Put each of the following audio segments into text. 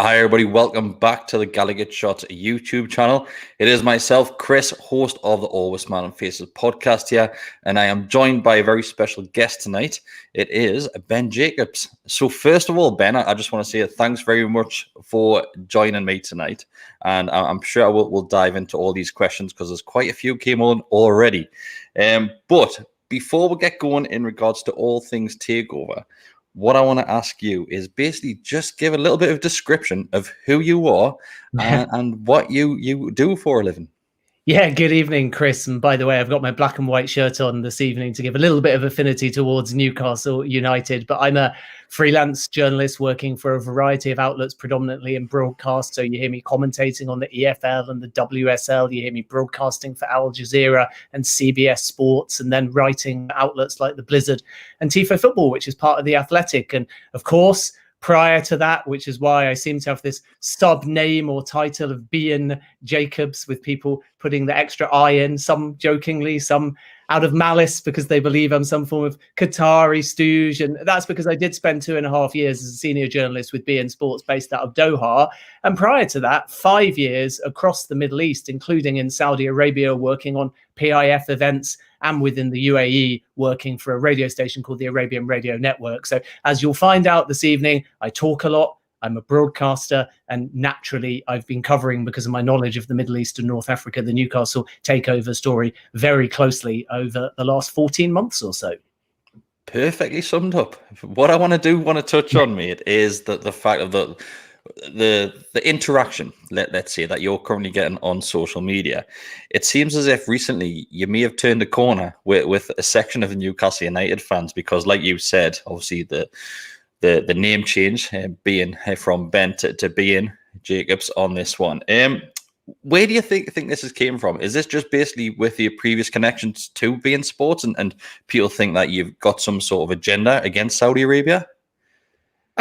Hi everybody, welcome back to the Gallowgateshots YouTube channel. It is myself, Kris, host of the Always Smiling Faces podcast here, and I am joined by a very special guest tonight. It is Ben Jacobs. So first of all, Ben, I just want to say thanks very much for joining me tonight, and I'm sure we'll dive into all these questions because there's quite a few came on already. But before we get going in regards to all things Takeover, what I want to ask you is basically just give a little bit of description of who you are and what you do for a living. Yeah, good evening, Kris. And by the way, I've got my black and white shirt on this evening to give a little bit of affinity towards Newcastle United. But I'm a freelance journalist working for a variety of outlets, predominantly in broadcast. So you hear me commentating on the EFL and the WSL. You hear me broadcasting for Al Jazeera and CBS Sports, and then writing outlets like the Blizzard and Tifo Football, which is part of The Athletic. And of course, prior to that, which is why I seem to have this sub name or title of Ben Jacobs, with people putting the extra I in, some jokingly, some out of malice because they believe I'm some form of Qatari stooge. And that's because I did spend 2.5 years as a senior journalist with beIN Sports based out of Doha. And prior to that, 5 years across the Middle East, including in Saudi Arabia, working on PIF events, and within the UAE, working for a radio station called the Arabian Radio Network. So as you'll find out this evening, I talk a lot. I'm a broadcaster, and naturally I've been covering, because of my knowledge of the Middle East and North Africa, the Newcastle takeover story very closely over the last 14 months or so. Perfectly summed up. What I want to touch on, mate, is the fact of the interaction, let's say, that you're currently getting on social media. It seems as if recently you may have turned a corner with a section of the Newcastle United fans, because like you said, obviously the name change, being from Ben to Ben Jacobs on this one. Where do you think this came from? Is this just basically with your previous connections to beIN Sports and people think that you've got some sort of agenda against Saudi Arabia?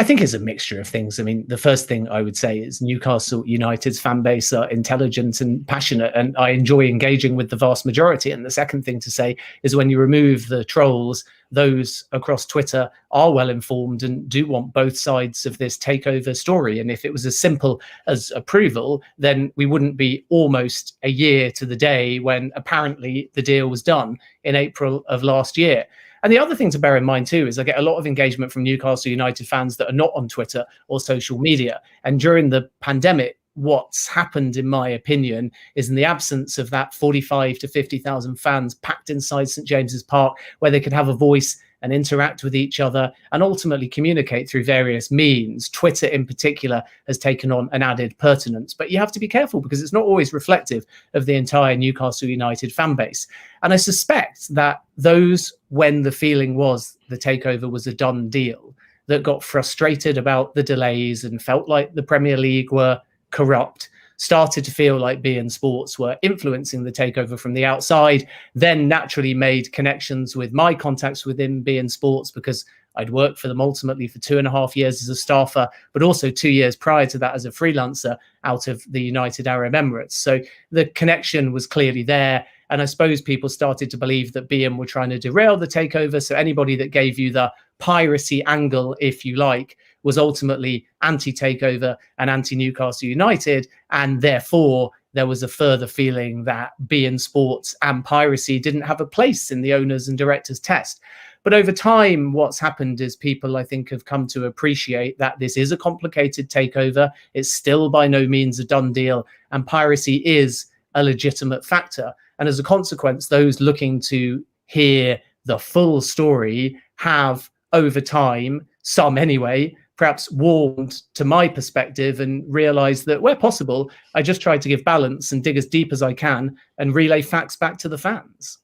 I think it's a mixture of things. I mean, the first thing I would say is Newcastle United's fan base are intelligent and passionate, and I enjoy engaging with the vast majority. And the second thing to say is when you remove the trolls, those across Twitter are well informed and do want both sides of this takeover story. And if it was as simple as approval, then we wouldn't be almost a year to the day when apparently the deal was done in April of last year. And the other thing to bear in mind, too, is I get a lot of engagement from Newcastle United fans that are not on Twitter or social media. And during the pandemic, what's happened, in my opinion, is in the absence of that 45 to 50,000 fans packed inside St. James's Park, where they could have a voice and interact with each other and ultimately communicate through various means. Twitter in particular has taken on an added pertinence, but you have to be careful because it's not always reflective of the entire Newcastle United fan base. And I suspect that those, when the feeling was the takeover was a done deal, that got frustrated about the delays and felt like the Premier League were corrupt, started to feel like beIN Sports were influencing the takeover from the outside, then naturally made connections with my contacts within beIN Sports, because I'd worked for them ultimately for 2.5 years as a staffer, but also 2 years prior to that as a freelancer out of the United Arab Emirates. So the connection was clearly there. And I suppose people started to believe that beIN were trying to derail the takeover. So anybody that gave you the piracy angle, if you like, was ultimately anti-takeover and anti-Newcastle United. And therefore, there was a further feeling that beIN Sports and piracy didn't have a place in the owners and directors test. But over time, what's happened is people, I think, have come to appreciate that this is a complicated takeover. It's still by no means a done deal, and piracy is a legitimate factor. And as a consequence, those looking to hear the full story have, over time, some anyway, perhaps warmed to my perspective and realized that where possible, I just try to give balance and dig as deep as I can and relay facts back to the fans.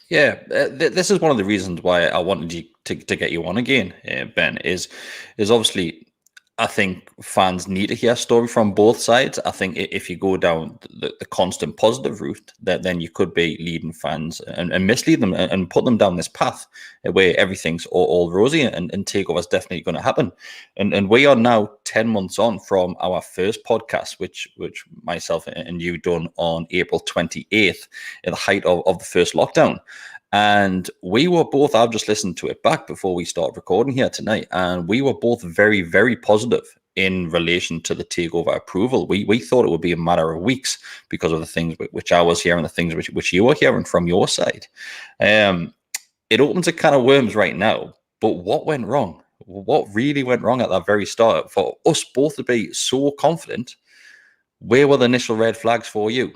Yeah, this is one of the reasons why I wanted you to get you on again, Ben, is obviously I think fans need to hear a story from both sides. I think if you go down the constant positive route, then you could be leading fans and mislead them and put them down this path where everything's all rosy, and takeover is definitely going to happen. And we are now 10 months on from our first podcast, which myself and you done on April 28th at the height of the first lockdown. And we were both, I've just listened to it back before we start recording here tonight, and we were both very, very positive in relation to the takeover approval. We thought it would be a matter of weeks because of the things which I was hearing, the things which you were hearing from your side. It opens a can of worms right now, but what went wrong? What really went wrong at that very start for us both to be so confident? Where were the initial red flags for you?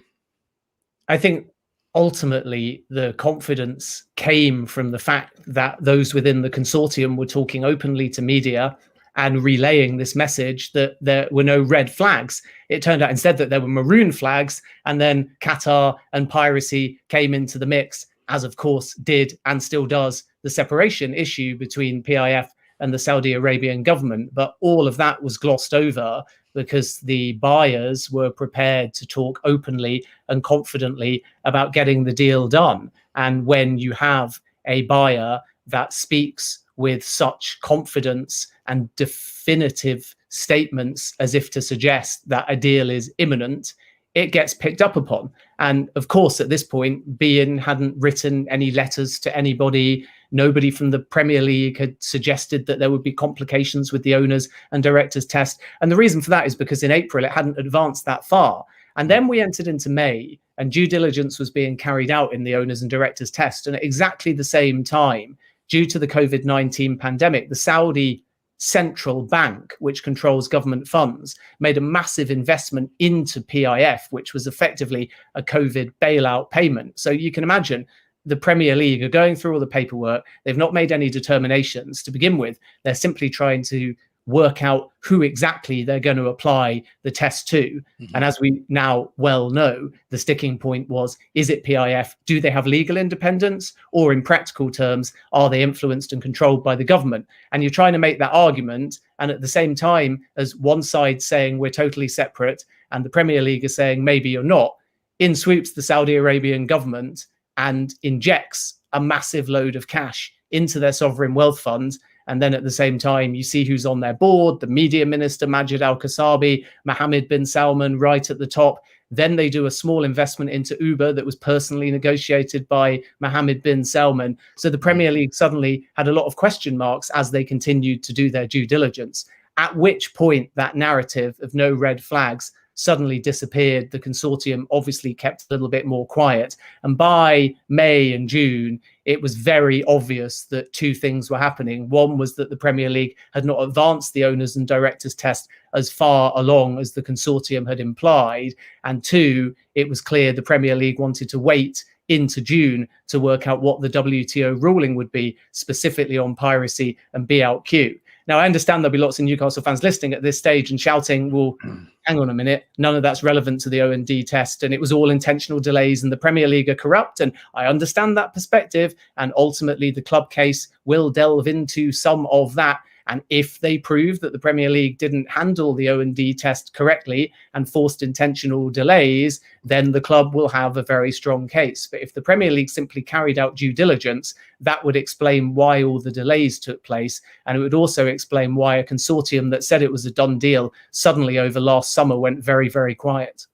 I think ultimately the confidence came from the fact that those within the consortium were talking openly to media and relaying this message that there were no red flags. It turned out instead that there were maroon flags, and then Qatar and piracy came into the mix, as of course did and still does the separation issue between PIF and the Saudi Arabian government. But all of that was glossed over because the buyers were prepared to talk openly and confidently about getting the deal done. And when you have a buyer that speaks with such confidence and definitive statements as if to suggest that a deal is imminent, it gets picked up upon. And of course, at this point, beIN hadn't written any letters to anybody. Nobody from the Premier League had suggested that there would be complications with the owners and directors test. And the reason for that is because in April, it hadn't advanced that far. And then we entered into May, and due diligence was being carried out in the owners and directors test. And at exactly the same time, due to the COVID-19 pandemic, the Saudi central bank, which controls government funds, made a massive investment into PIF, which was effectively a COVID bailout payment. So you can imagine the Premier League are going through all the paperwork. They've not made any determinations to begin with. They're simply trying to work out who exactly they're going to apply the test to. Mm-hmm. And as we now well know, the sticking point was, is it PIF? Do they have legal independence? Or in practical terms, are they influenced and controlled by the government? And you're trying to make that argument. And at the same time, as one side saying we're totally separate and the Premier League is saying maybe you're not, in swoops the Saudi Arabian government and injects a massive load of cash into their sovereign wealth funds. And then at the same time, you see who's on their board, the media minister, Majid Al-Kasabi, Mohammed bin Salman right at the top. Then they do a small investment into Uber that was personally negotiated by Mohammed bin Salman. So the Premier League suddenly had a lot of question marks as they continued to do their due diligence, at which point that narrative of no red flags suddenly disappeared. The consortium obviously kept a little bit more quiet. And by May and June, it was very obvious that two things were happening. One was that the Premier League had not advanced the owners and directors test as far along as the consortium had implied. And two, it was clear the Premier League wanted to wait into June to work out what the WTO ruling would be, specifically on piracy and BLQ. Now, I understand there'll be lots of Newcastle fans listening at this stage and shouting, well, hang on a minute, none of that's relevant to the O&D test, and it was all intentional delays and the Premier League are corrupt. And I understand that perspective, and ultimately the club case will delve into some of that. And if they prove that the Premier League didn't handle the O&D test correctly and forced intentional delays, then the club will have a very strong case. But if the Premier League simply carried out due diligence, that would explain why all the delays took place. And it would also explain why a consortium that said it was a done deal suddenly over last summer went very, very quiet.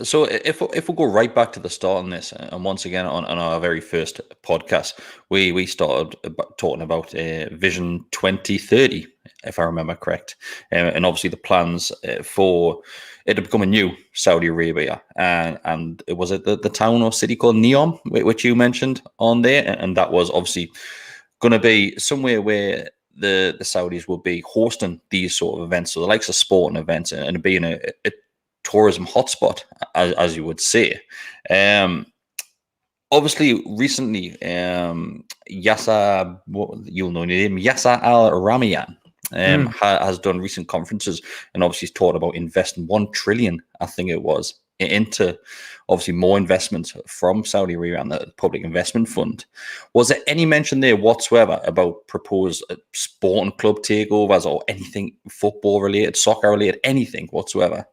So if we go right back to the start on this, and once again on our very first podcast, we started talking about Vision 2030, if I remember correct, and obviously the plans for it to become a new Saudi Arabia, and it was the town or city called Neom, which you mentioned on there, and that was obviously going to be somewhere where the Saudis will be hosting these sort of events, so the likes of sporting events, and being a tourism hotspot, as you would say. Obviously, recently, Yasser Al-Ramian has done recent conferences and obviously he's talked about investing 1 trillion, I think it was, into obviously more investment from Saudi Arabia and the Public Investment Fund. Was there any mention there whatsoever about proposed sporting club takeovers or anything football related, soccer related, anything whatsoever?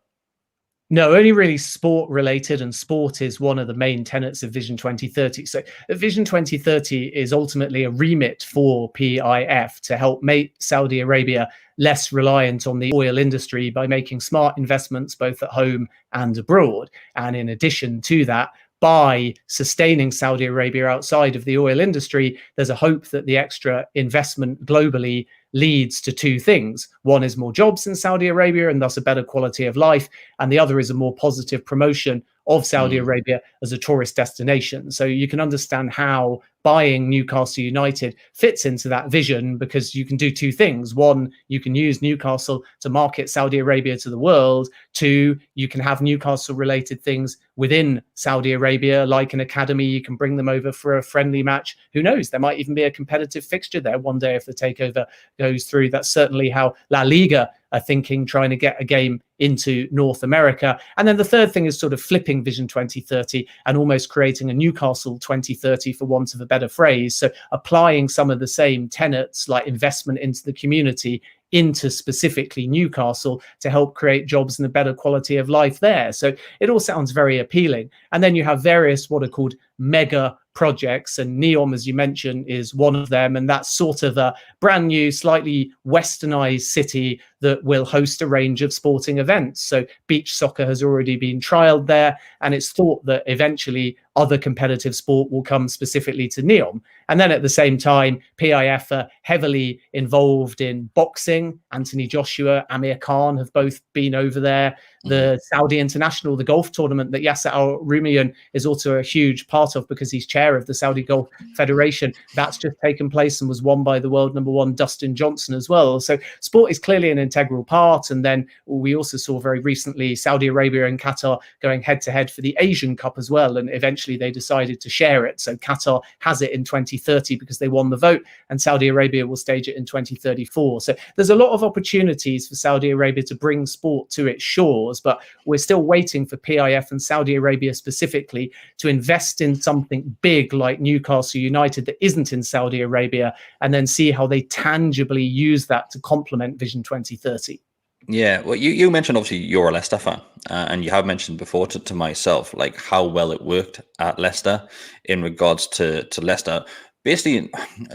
No, only really sport related, and sport is one of the main tenets of Vision 2030. So Vision 2030 is ultimately a remit for PIF to help make Saudi Arabia less reliant on the oil industry by making smart investments both at home and abroad. And in addition to that, by sustaining Saudi Arabia outside of the oil industry, there's a hope that the extra investment globally leads to two things. One is more jobs in Saudi Arabia and thus a better quality of life. And the other is a more positive promotion of Saudi Arabia as a tourist destination. So you can understand how buying Newcastle United fits into that vision, because you can do two things. One, you can use Newcastle to market Saudi Arabia to the world. Two, you can have Newcastle related things within Saudi Arabia, like an academy. You can bring them over for a friendly match. Who knows? There might even be a competitive fixture there one day if the takeover goes through. That's certainly how La Liga are thinking, trying to get a game into North America. And then the third thing is sort of flipping Vision 2030 and almost creating a Newcastle 2030, for want of a better phrase. So applying some of the same tenets, like investment into the community, into specifically Newcastle to help create jobs and a better quality of life there. So it all sounds very appealing. And then you have various what are called mega projects, and NEOM, as you mentioned, is one of them. And that's sort of a brand new, slightly westernized city that will host a range of sporting events. So beach soccer has already been trialed there, and it's thought that eventually other competitive sport will come specifically to NEOM. And then at the same time, PIF are heavily involved in boxing. Anthony Joshua, Amir Khan have both been over there. The Saudi International, the golf tournament that Yasser Al-Rumayyan is also a huge part of because he's chair of the Saudi Golf Federation, that's just taken place and was won by the world number one, Dustin Johnson, as well. So sport is clearly an integral part. And then we also saw very recently Saudi Arabia and Qatar going head to head for the Asian Cup as well. And eventually they decided to share it. So Qatar has it in 2030 because they won the vote, and Saudi Arabia will stage it in 2034. So there's a lot of opportunities for Saudi Arabia to bring sport to its shores, but we're still waiting for PIF and Saudi Arabia specifically to invest in something big like Newcastle United that isn't in Saudi Arabia, and then see how they tangibly use that to complement Vision 2030. Yeah, well, you mentioned obviously you're a Leicester fan, and you have mentioned before to myself like how well it worked at Leicester in regards to Leicester. Basically,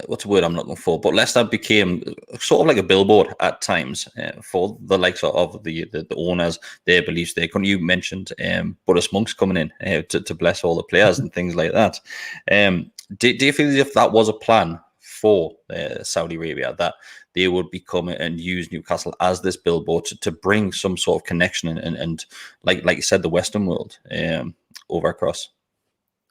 what's the word I'm looking for? But Leicester became sort of like a billboard at times for the likes of the owners, their beliefs. You mentioned Buddhist monks coming in to bless all the players and things like that. Do you feel as if that was a plan for Saudi Arabia, that they would become and use Newcastle as this billboard to bring some sort of connection and like you said, the Western world over across?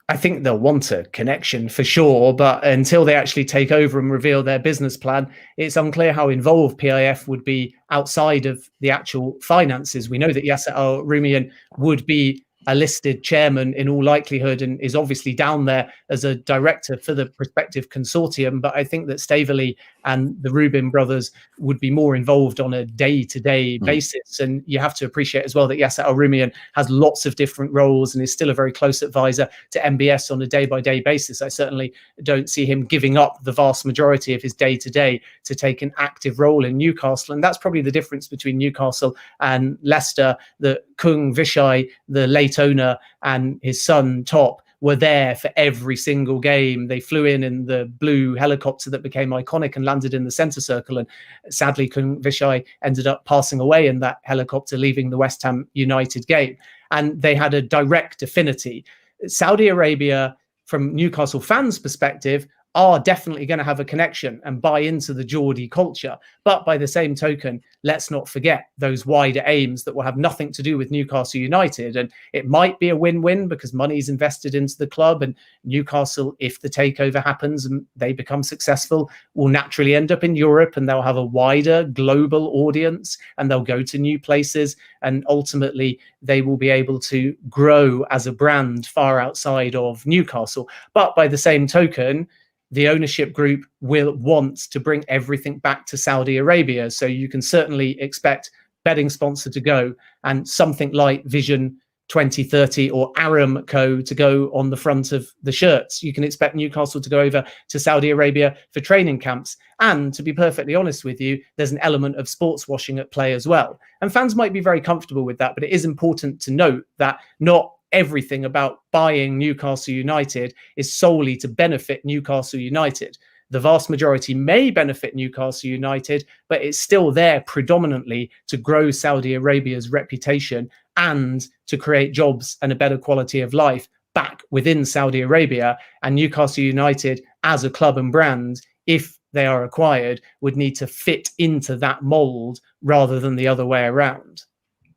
I think they'll want a connection for sure, but until they actually take over and reveal their business plan, it's unclear how involved PIF would be outside of the actual finances. We know that Yasser Al-Rumayyan would be a listed chairman in all likelihood and is obviously down there as a director for the prospective consortium. But I think that Staveley and the Rubin brothers would be more involved on a day-to-day basis. And you have to appreciate as well that Yasser Al-Rumayyan has lots of different roles and is still a very close advisor to MBS on a day-by-day basis. I certainly don't see him giving up the vast majority of his day-to-day to take an active role in Newcastle. And that's probably the difference between Newcastle and Leicester, that Kung Vishai, the late owner, and his son Top were there for every single game. They flew in the blue helicopter that became iconic and landed in the centre circle. And sadly, Kung Vishai ended up passing away in that helicopter, leaving the West Ham United game. And they had a direct affinity. Saudi Arabia, from Newcastle fans' perspective, are definitely going to have a connection and buy into the Geordie culture. But by the same token, let's not forget those wider aims that will have nothing to do with Newcastle United. And it might be a win-win because money is invested into the club, and Newcastle, if the takeover happens and they become successful, will naturally end up in Europe, and they'll have a wider global audience and they'll go to new places. And ultimately, they will be able to grow as a brand far outside of Newcastle. But by the same token, the ownership group will want to bring everything back to Saudi Arabia. So you can certainly expect betting sponsor to go and something like Vision 2030 or Aramco to go on the front of the shirts. You can expect Newcastle to go over to Saudi Arabia for training camps. And to be perfectly honest with you, there's an element of sports washing at play as well. And fans might be very comfortable with that, but it is important to note that not everything about buying Newcastle United is solely to benefit Newcastle United. The vast majority may benefit Newcastle United, but it's still there predominantly to grow Saudi Arabia's reputation and to create jobs and a better quality of life back within Saudi Arabia, and Newcastle United as a club and brand, if they are acquired, would need to fit into that mold rather than the other way around.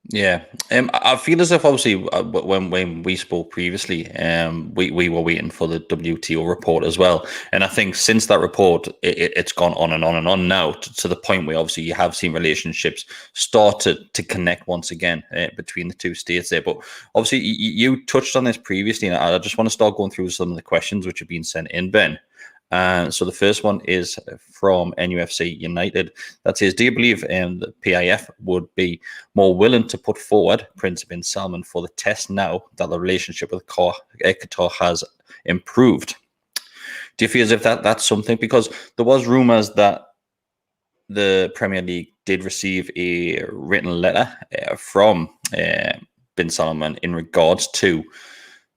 Yeah, I feel as if obviously when we spoke previously, we were waiting for the WTO report as well, and I think since that report, it's gone on and on and on now to the point where obviously you have seen relationships start to connect once again between the two states there. But obviously you touched on this previously, and I just want to start going through some of the questions which have been sent in, Ben. So the first one is from NUFC United that says, do you believe the PIF would be more willing to put forward Prince bin Salman for the test now that the relationship with Qatar has improved? Do you feel as if that's something? Because there was rumours that the Premier League did receive a written letter from bin Salman in regards to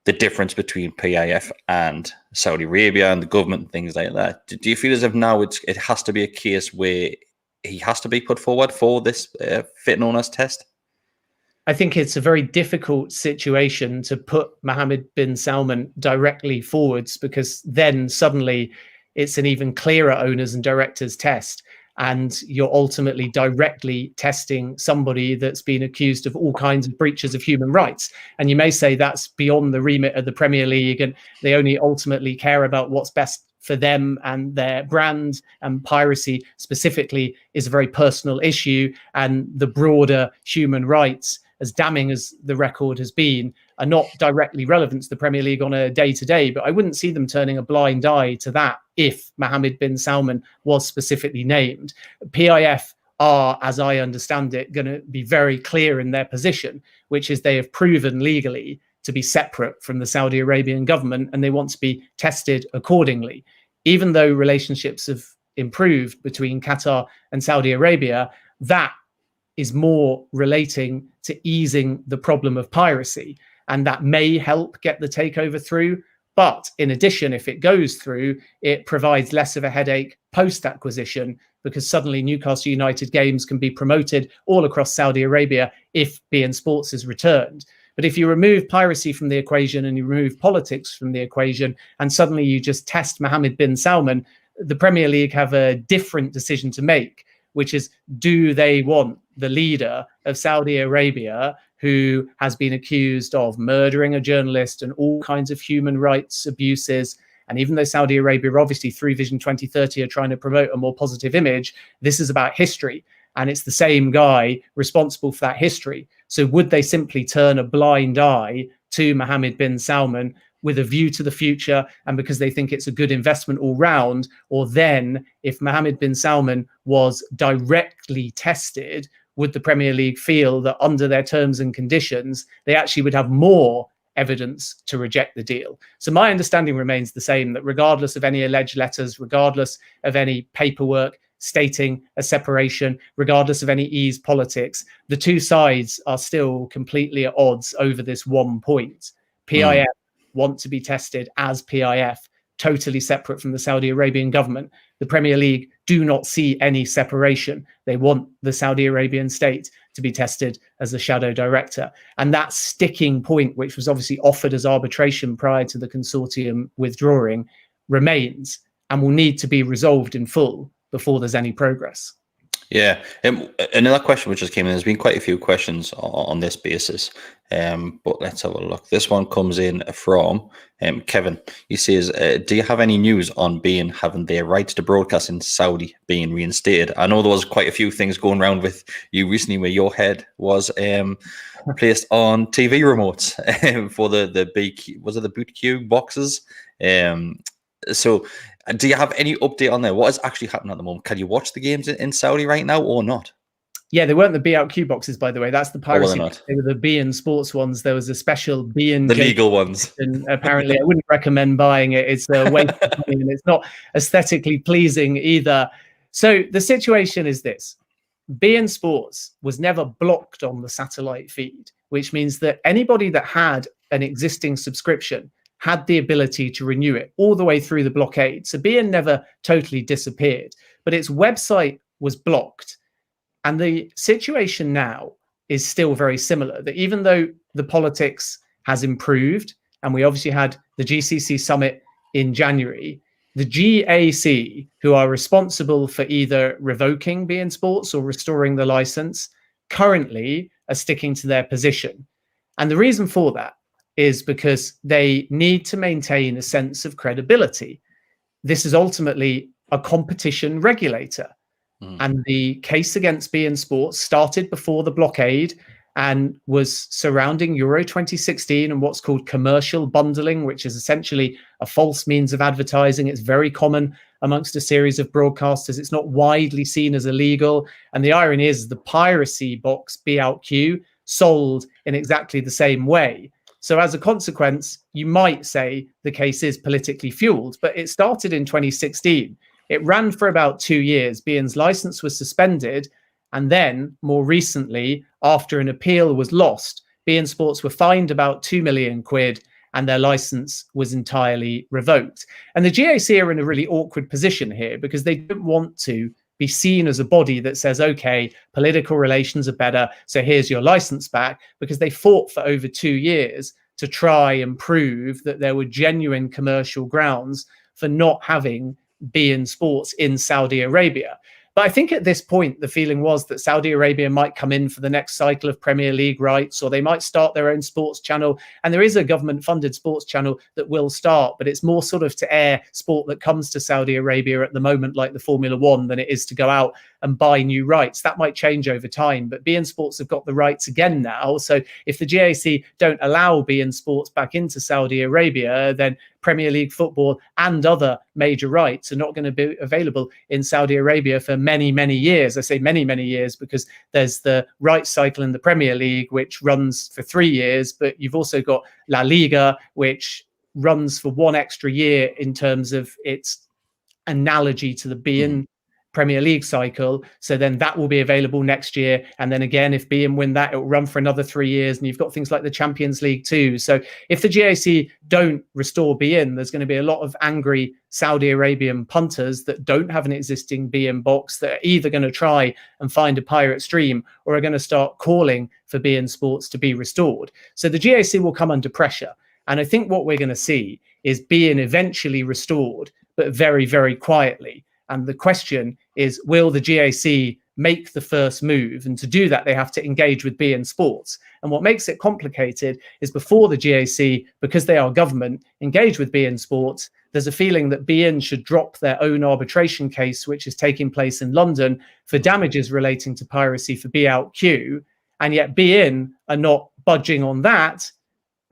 the difference between PIF and Saudi Arabia and the government and things like that. Do you feel as if now it has to be a case where he has to be put forward for this fit and owners test? I think it's a very difficult situation to put Mohammed bin Salman directly forwards, because then suddenly it's an even clearer owners and directors test. And you're ultimately directly testing somebody that's been accused of all kinds of breaches of human rights. And you may say that's beyond the remit of the Premier League, and they only ultimately care about what's best for them and their brand, and piracy specifically is a very personal issue, and the broader human rights, as damning as the record has been, are not directly relevant to the Premier League on a day-to-day. But I wouldn't see them turning a blind eye to that if Mohammed bin Salman was specifically named. PIF are, as I understand it, going to be very clear in their position, which is they have proven legally to be separate from the Saudi Arabian government, and they want to be tested accordingly. Even though relationships have improved between Qatar and Saudi Arabia, that is more relating to easing the problem of piracy, and that may help get the takeover through. But in addition, if it goes through, it provides less of a headache post-acquisition, because suddenly Newcastle United games can be promoted all across Saudi Arabia if beIN Sports is returned. But if you remove piracy from the equation and you remove politics from the equation, and suddenly you just test Mohammed bin Salman, the Premier League have a different decision to make, which is, do they want the leader of Saudi Arabia, who has been accused of murdering a journalist and all kinds of human rights abuses? And even though Saudi Arabia, obviously through Vision 2030, are trying to promote a more positive image, this is about history. And it's the same guy responsible for that history. So would they simply turn a blind eye to Mohammed bin Salman with a view to the future, and because they think it's a good investment all round? Or then, if Mohammed bin Salman was directly tested, would the Premier League feel that under their terms and conditions, they actually would have more evidence to reject the deal? So my understanding remains the same, that regardless of any alleged letters, regardless of any paperwork stating a separation, regardless of any ease politics, the two sides are still completely at odds over this one point. PIF want to be tested as PIF, totally separate from the Saudi Arabian government. The Premier League do not see any separation. They want the Saudi Arabian state to be tested as a shadow director. And that sticking point, which was obviously offered as arbitration prior to the consortium withdrawing, remains and will need to be resolved in full before there's any progress. Yeah. Another question which just came in, there's been quite a few questions on this basis, but let's have a look. This one comes in from Kevin. He says, do you have any news on beIN having their rights to broadcast in Saudi being reinstated? I know there was quite a few things going around with you recently where your head was placed on TV remotes for the big, was it the Boot Q boxes? So do you have any update on there? What is actually happening at the moment? Can you watch the games in Saudi right now or not? Yeah, they weren't the BLQ boxes, by the way. That's the piracy. Oh, they were the beIN Sports ones. There was a special beIN. The legal ones. And apparently, I wouldn't recommend buying it. It's a waste of money, and it's not aesthetically pleasing either. So the situation is this. beIN Sports was never blocked on the satellite feed, which means that anybody that had an existing subscription had the ability to renew it all the way through the blockade. So beIN never totally disappeared, but its website was blocked. And the situation now is still very similar, that even though the politics has improved and we obviously had the GCC summit in January. The GAC, who are responsible for either revoking beIN Sports or restoring the license, currently are sticking to their position. And the reason for that is because they need to maintain a sense of credibility. This is ultimately a competition regulator. And the case against beIN Sports started before the blockade and was surrounding Euro 2016 and what's called commercial bundling, which is essentially a false means of advertising. It's very common amongst a series of broadcasters. It's not widely seen as illegal. And the irony is the piracy box Be Out Q sold in exactly the same way. So as a consequence, you might say the case is politically fueled, but it started in 2016. It ran for about 2 years. beIN's license was suspended. And then more recently, after an appeal was lost, beIN Sports were fined about 2 million quid and their license was entirely revoked. And the GAC are in a really awkward position here because they don't want to be seen as a body that says, okay, political relations are better, so here's your license back, because they fought for over 2 years to try and prove that there were genuine commercial grounds for not having beIN Sports in Saudi Arabia. But I think at this point, the feeling was that Saudi Arabia might come in for the next cycle of Premier League rights, or they might start their own sports channel. And there is a government-funded sports channel that will start, but it's more sort of to air sport that comes to Saudi Arabia at the moment, like the Formula One, than it is to go out and buy new rights. That might change over time, but beIN Sports have got the rights again now. So if the GAC don't allow beIN Sports back into Saudi Arabia, then Premier League football and other major rights are not going to be available in Saudi Arabia for many, many years. I say many, many years because there's the rights cycle in the Premier League, which runs for 3 years, but you've also got La Liga, which runs for 1 extra year in terms of its analogy to the beIN Premier League cycle. So then that will be available next year. And then again, if beIN win that, it will run for another 3 years. And you've got things like the Champions League too. So if the GAC don't restore beIN, there's going to be a lot of angry Saudi Arabian punters that don't have an existing beIN box that are either going to try and find a pirate stream or are going to start calling for beIN Sports to be restored. So the GAC will come under pressure. And I think what we're going to see is beIN eventually restored, but very, very quietly. And the question is, will the GAC make the first move? And to do that, they have to engage with beIN Sports. And what makes it complicated is before the GAC, because they are government, engage with beIN Sports, there's a feeling that beIN should drop their own arbitration case, which is taking place in London for damages relating to piracy for Be Out Q. And yet beIN are not budging on that.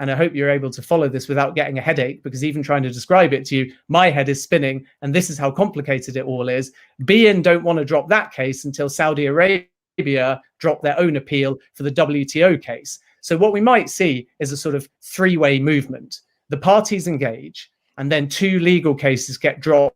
And I hope you're able to follow this without getting a headache, because even trying to describe it to you, my head is spinning. And this is how complicated it all is. beIN don't want to drop that case until Saudi Arabia drop their own appeal for the WTO case. So what we might see is a sort of 3-way movement. The parties engage, and then 2 legal cases get dropped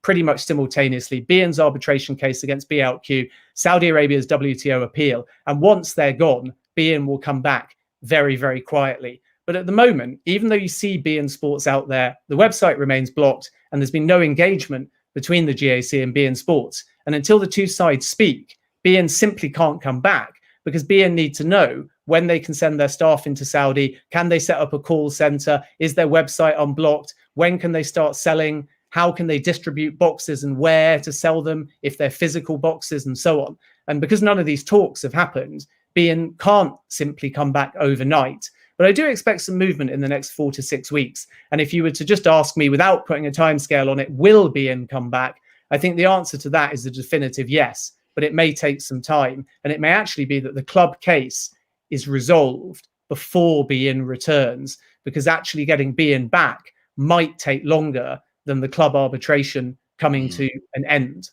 pretty much simultaneously. beIN's arbitration case against Be Out Q, Saudi Arabia's WTO appeal. And once they're gone, beIN will come back very, very quietly. But at the moment, even though you see beIN Sports out there, the website remains blocked and there's been no engagement between the GAC and beIN Sports. And until the 2 sides speak, beIN simply can't come back, because beIN need to know when they can send their staff into Saudi. Can they set up a call center? Is their website unblocked? When can they start selling? How can they distribute boxes and where to sell them if they're physical boxes, and so on? And because none of these talks have happened, beIN can't simply come back overnight. But I do expect some movement in the next 4 to 6 weeks. And if you were to just ask me without putting a timescale on it, will beIN come back? I think the answer to that is a definitive yes, but it may take some time. And it may actually be that the club case is resolved before beIN returns, because actually getting beIN back might take longer than the club arbitration coming to an end.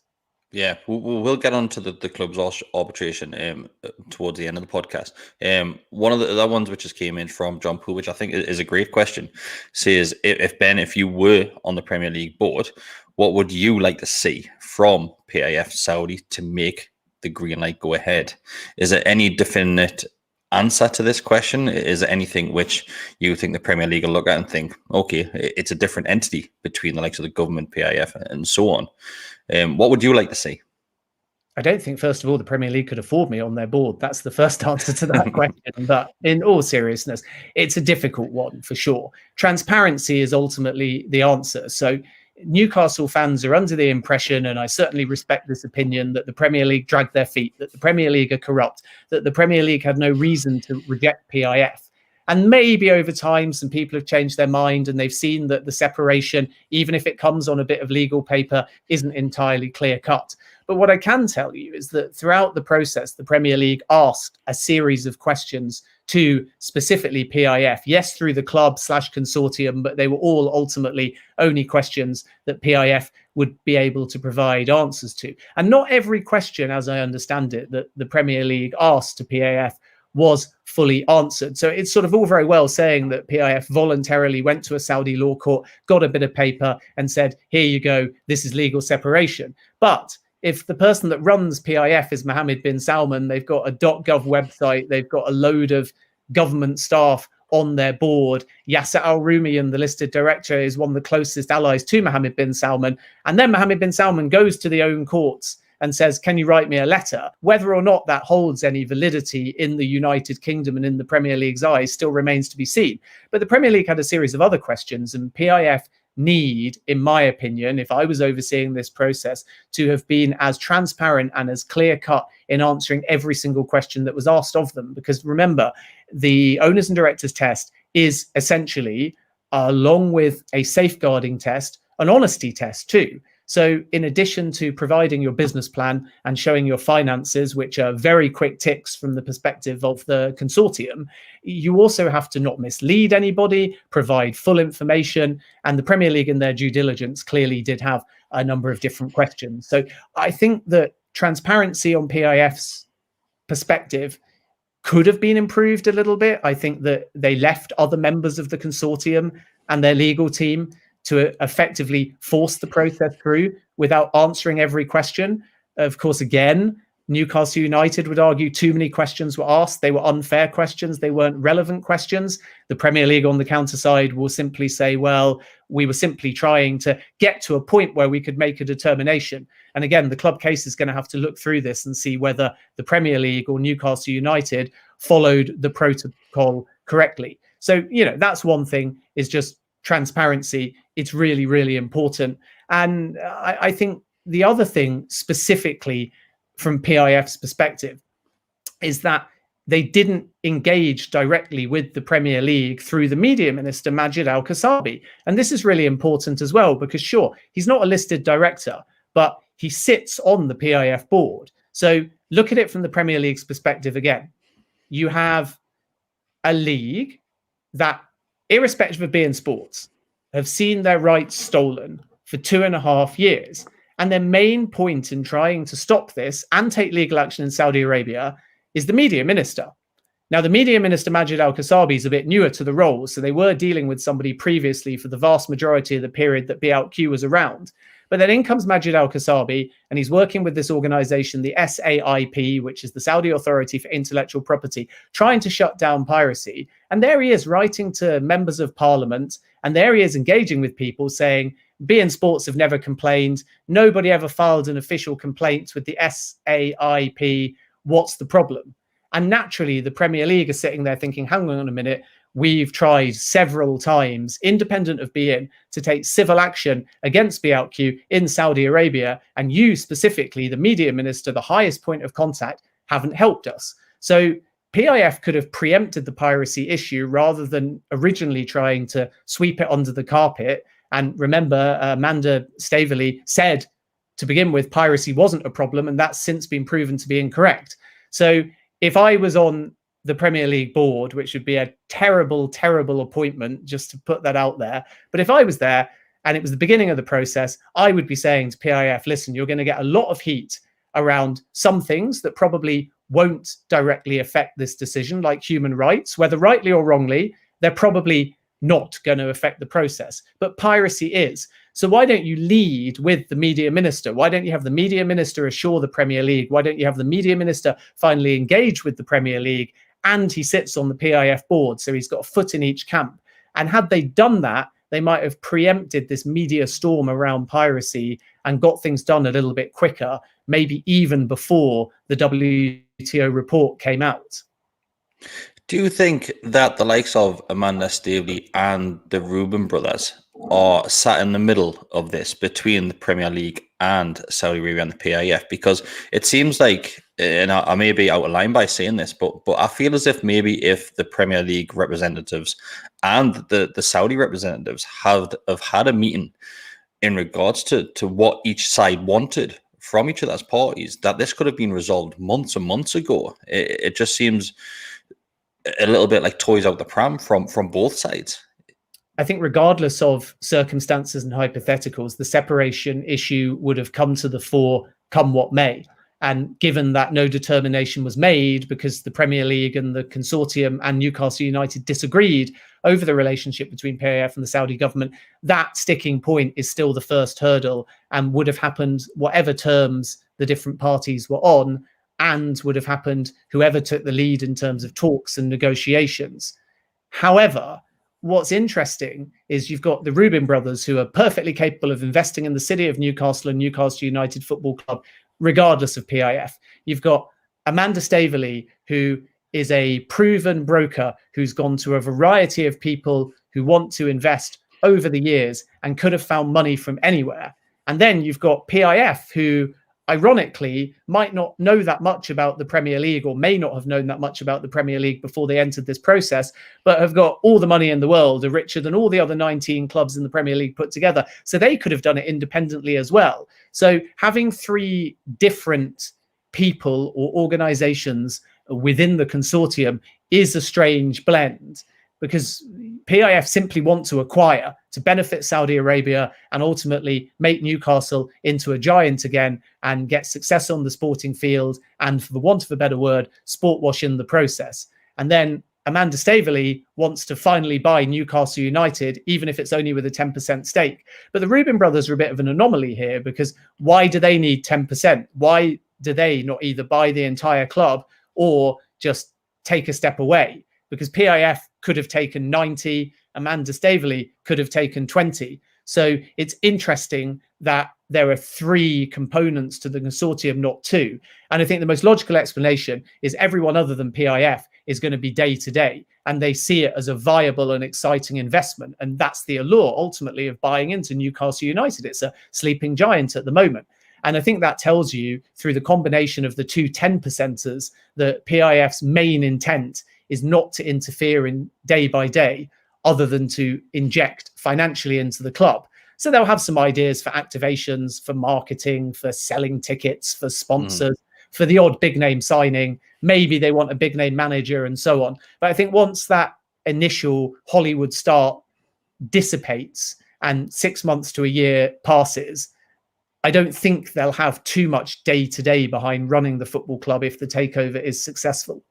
Yeah, we'll get on to the club's arbitration towards the end of the podcast. One of the other ones which just came in from John Poole, which I think is a great question, says, if you were on the Premier League board, what would you like to see from PIF Saudi to make the green light go ahead? Is there any definite answer to this question? Is there anything which you think the Premier League will look at and think, okay, it's a different entity between the likes of the government, PIF, and so on? What would you like to see? I don't think, first of all, the Premier League could afford me on their board. That's the first answer to that question. But in all seriousness, it's a difficult one for sure. Transparency is ultimately the answer. So Newcastle fans are under the impression, and I certainly respect this opinion, that the Premier League dragged their feet, that the Premier League are corrupt, that the Premier League had no reason to reject PIF. And maybe over time, some people have changed their mind and they've seen that the separation, even if it comes on a bit of legal paper, isn't entirely clear cut. But what I can tell you is that throughout the process, the Premier League asked a series of questions to specifically PIF, yes, through the club/consortium, but they were all ultimately only questions that PIF would be able to provide answers to. And not every question, as I understand it, that the Premier League asked to PIF was fully answered. So it's sort of all very well saying that PIF voluntarily went to a Saudi law court, got a bit of paper and said, here you go, this is legal separation. But if the person that runs PIF is Mohammed bin Salman, they've got a .gov website, they've got a load of government staff on their board. Yasser Al-Rumayyan, the listed director, is one of the closest allies to Mohammed bin Salman. And then Mohammed bin Salman goes to the own courts and says, can you write me a letter? Whether or not that holds any validity in the United Kingdom and in the Premier League's eyes still remains to be seen. But the Premier League had a series of other questions, and PIF need, in my opinion, if I was overseeing this process, to have been as transparent and as clear-cut in answering every single question that was asked of them. Because remember, the owners and directors test is essentially, along with a safeguarding test, an honesty test too. So in addition to providing your business plan and showing your finances, which are very quick ticks from the perspective of the consortium, you also have to not mislead anybody, provide full information. And the Premier League in their due diligence clearly did have a number of different questions. So I think that transparency on PIF's perspective could have been improved a little bit. I think that they left other members of the consortium and their legal team to effectively force the process through without answering every question. Of course, again, Newcastle United would argue too many questions were asked. They were unfair questions. They weren't relevant questions. The Premier League on the counter side will simply say, well, we were simply trying to get to a point where we could make a determination. And again, the club case is going to have to look through this and see whether the Premier League or Newcastle United followed the protocol correctly. So, that's one thing, is just transparency. It's really, really important. And I think the other thing specifically from PIF's perspective is that they didn't engage directly with the Premier League through the media minister, Majid Al-Kasabi. And this is really important as well, because sure, he's not a listed director, but he sits on the PIF board. So look at it from the Premier League's perspective again. You have a league that, irrespective of being sports, have seen their rights stolen for 2.5 years. And their main point in trying to stop this and take legal action in Saudi Arabia is the media minister. Now, the media minister, Majid Al-Kasabi, is a bit newer to the role. So they were dealing with somebody previously for the vast majority of the period that BLQ was around. But then in comes Majid Al-Kasabi, and he's working with this organization, the SAIP, which is the Saudi Authority for Intellectual Property, trying to shut down piracy. And there he is writing to members of parliament, and there he is engaging with people saying, beIN Sports have never complained. Nobody ever filed an official complaint with the SAIP. What's the problem? And naturally, the Premier League are sitting there thinking, hang on a minute, we've tried several times, independent of beIN, to take civil action against BLQ in Saudi Arabia. And you specifically, the media minister, the highest point of contact, haven't helped us. So PIF could have preempted the piracy issue rather than originally trying to sweep it under the carpet. And remember, Amanda Staveley said to begin with, piracy wasn't a problem, and that's since been proven to be incorrect. So if I was on the Premier League board, which would be a terrible, terrible appointment, just to put that out there. But if I was there and it was the beginning of the process, I would be saying to PIF, listen, you're going to get a lot of heat around some things that probably won't directly affect this decision, like human rights, whether rightly or wrongly, they're probably not going to affect the process. But piracy is. So why don't you lead with the media minister? Why don't you have the media minister assure the Premier League? Why don't you have the media minister finally engage with the Premier League? And he sits on the PIF board, so he's got a foot in each camp. And had they done that, they might have preempted this media storm around piracy and got things done a little bit quicker, maybe even before the WTO report came out. Do you think that the likes of Amanda Staveley and the Rubin brothers are sat in the middle of this between the Premier League and Saudi Arabia and the PIF? Because it seems like, and I may be out of line by saying this, but I feel as if maybe if the Premier League representatives and the Saudi representatives have had a meeting in regards to what each side wanted from each of those parties, that this could have been resolved months and months ago. It just seems a little bit like toys out the pram from both sides. I think regardless of circumstances and hypotheticals, the separation issue would have come to the fore come what may. And given that no determination was made because the Premier League and the Consortium and Newcastle United disagreed over the relationship between PIF and the Saudi government, that sticking point is still the first hurdle and would have happened whatever terms the different parties were on, and would have happened whoever took the lead in terms of talks and negotiations. However, what's interesting is you've got the Rubin brothers, who are perfectly capable of investing in the city of Newcastle and Newcastle United Football Club, regardless of PIF. You've got Amanda Staveley, who is a proven broker who's gone to a variety of people who want to invest over the years and could have found money from anywhere. And then you've got PIF, who ironically might not know that much about the Premier League, or may not have known that much about the Premier League before they entered this process, but have got all the money in the world, are richer than all the other 19 clubs in the Premier League put together. So they could have done it independently as well. So having three different people or organizations within the consortium is a strange blend, because PIF simply want to acquire to benefit Saudi Arabia and ultimately make Newcastle into a giant again and get success on the sporting field and, for the want of a better word, sport wash in the process. And then Amanda Staveley wants to finally buy Newcastle United, even if it's only with a 10% stake. But the Rubin brothers are a bit of an anomaly here, because why do they need 10%? Why do they not either buy the entire club or just take a step away? Because PIF could have taken 90, Amanda Staveley could have taken 20. So it's interesting that there are three components to the consortium, not two. And I think the most logical explanation is everyone other than PIF is going to be day to day, and they see it as a viable and exciting investment. And that's the allure ultimately of buying into Newcastle United. It's a sleeping giant at the moment. And I think that tells you, through the combination of the two 10%ers, that PIF's main intent is not to interfere in day by day, other than to inject financially into the club. So they'll have some ideas for activations, for marketing, for selling tickets, for sponsors, for the odd big name signing. Maybe they want a big name manager and so on. But I think once that initial Hollywood start dissipates and 6 months to a year passes, I don't think they'll have too much day to day behind running the football club if the takeover is successful.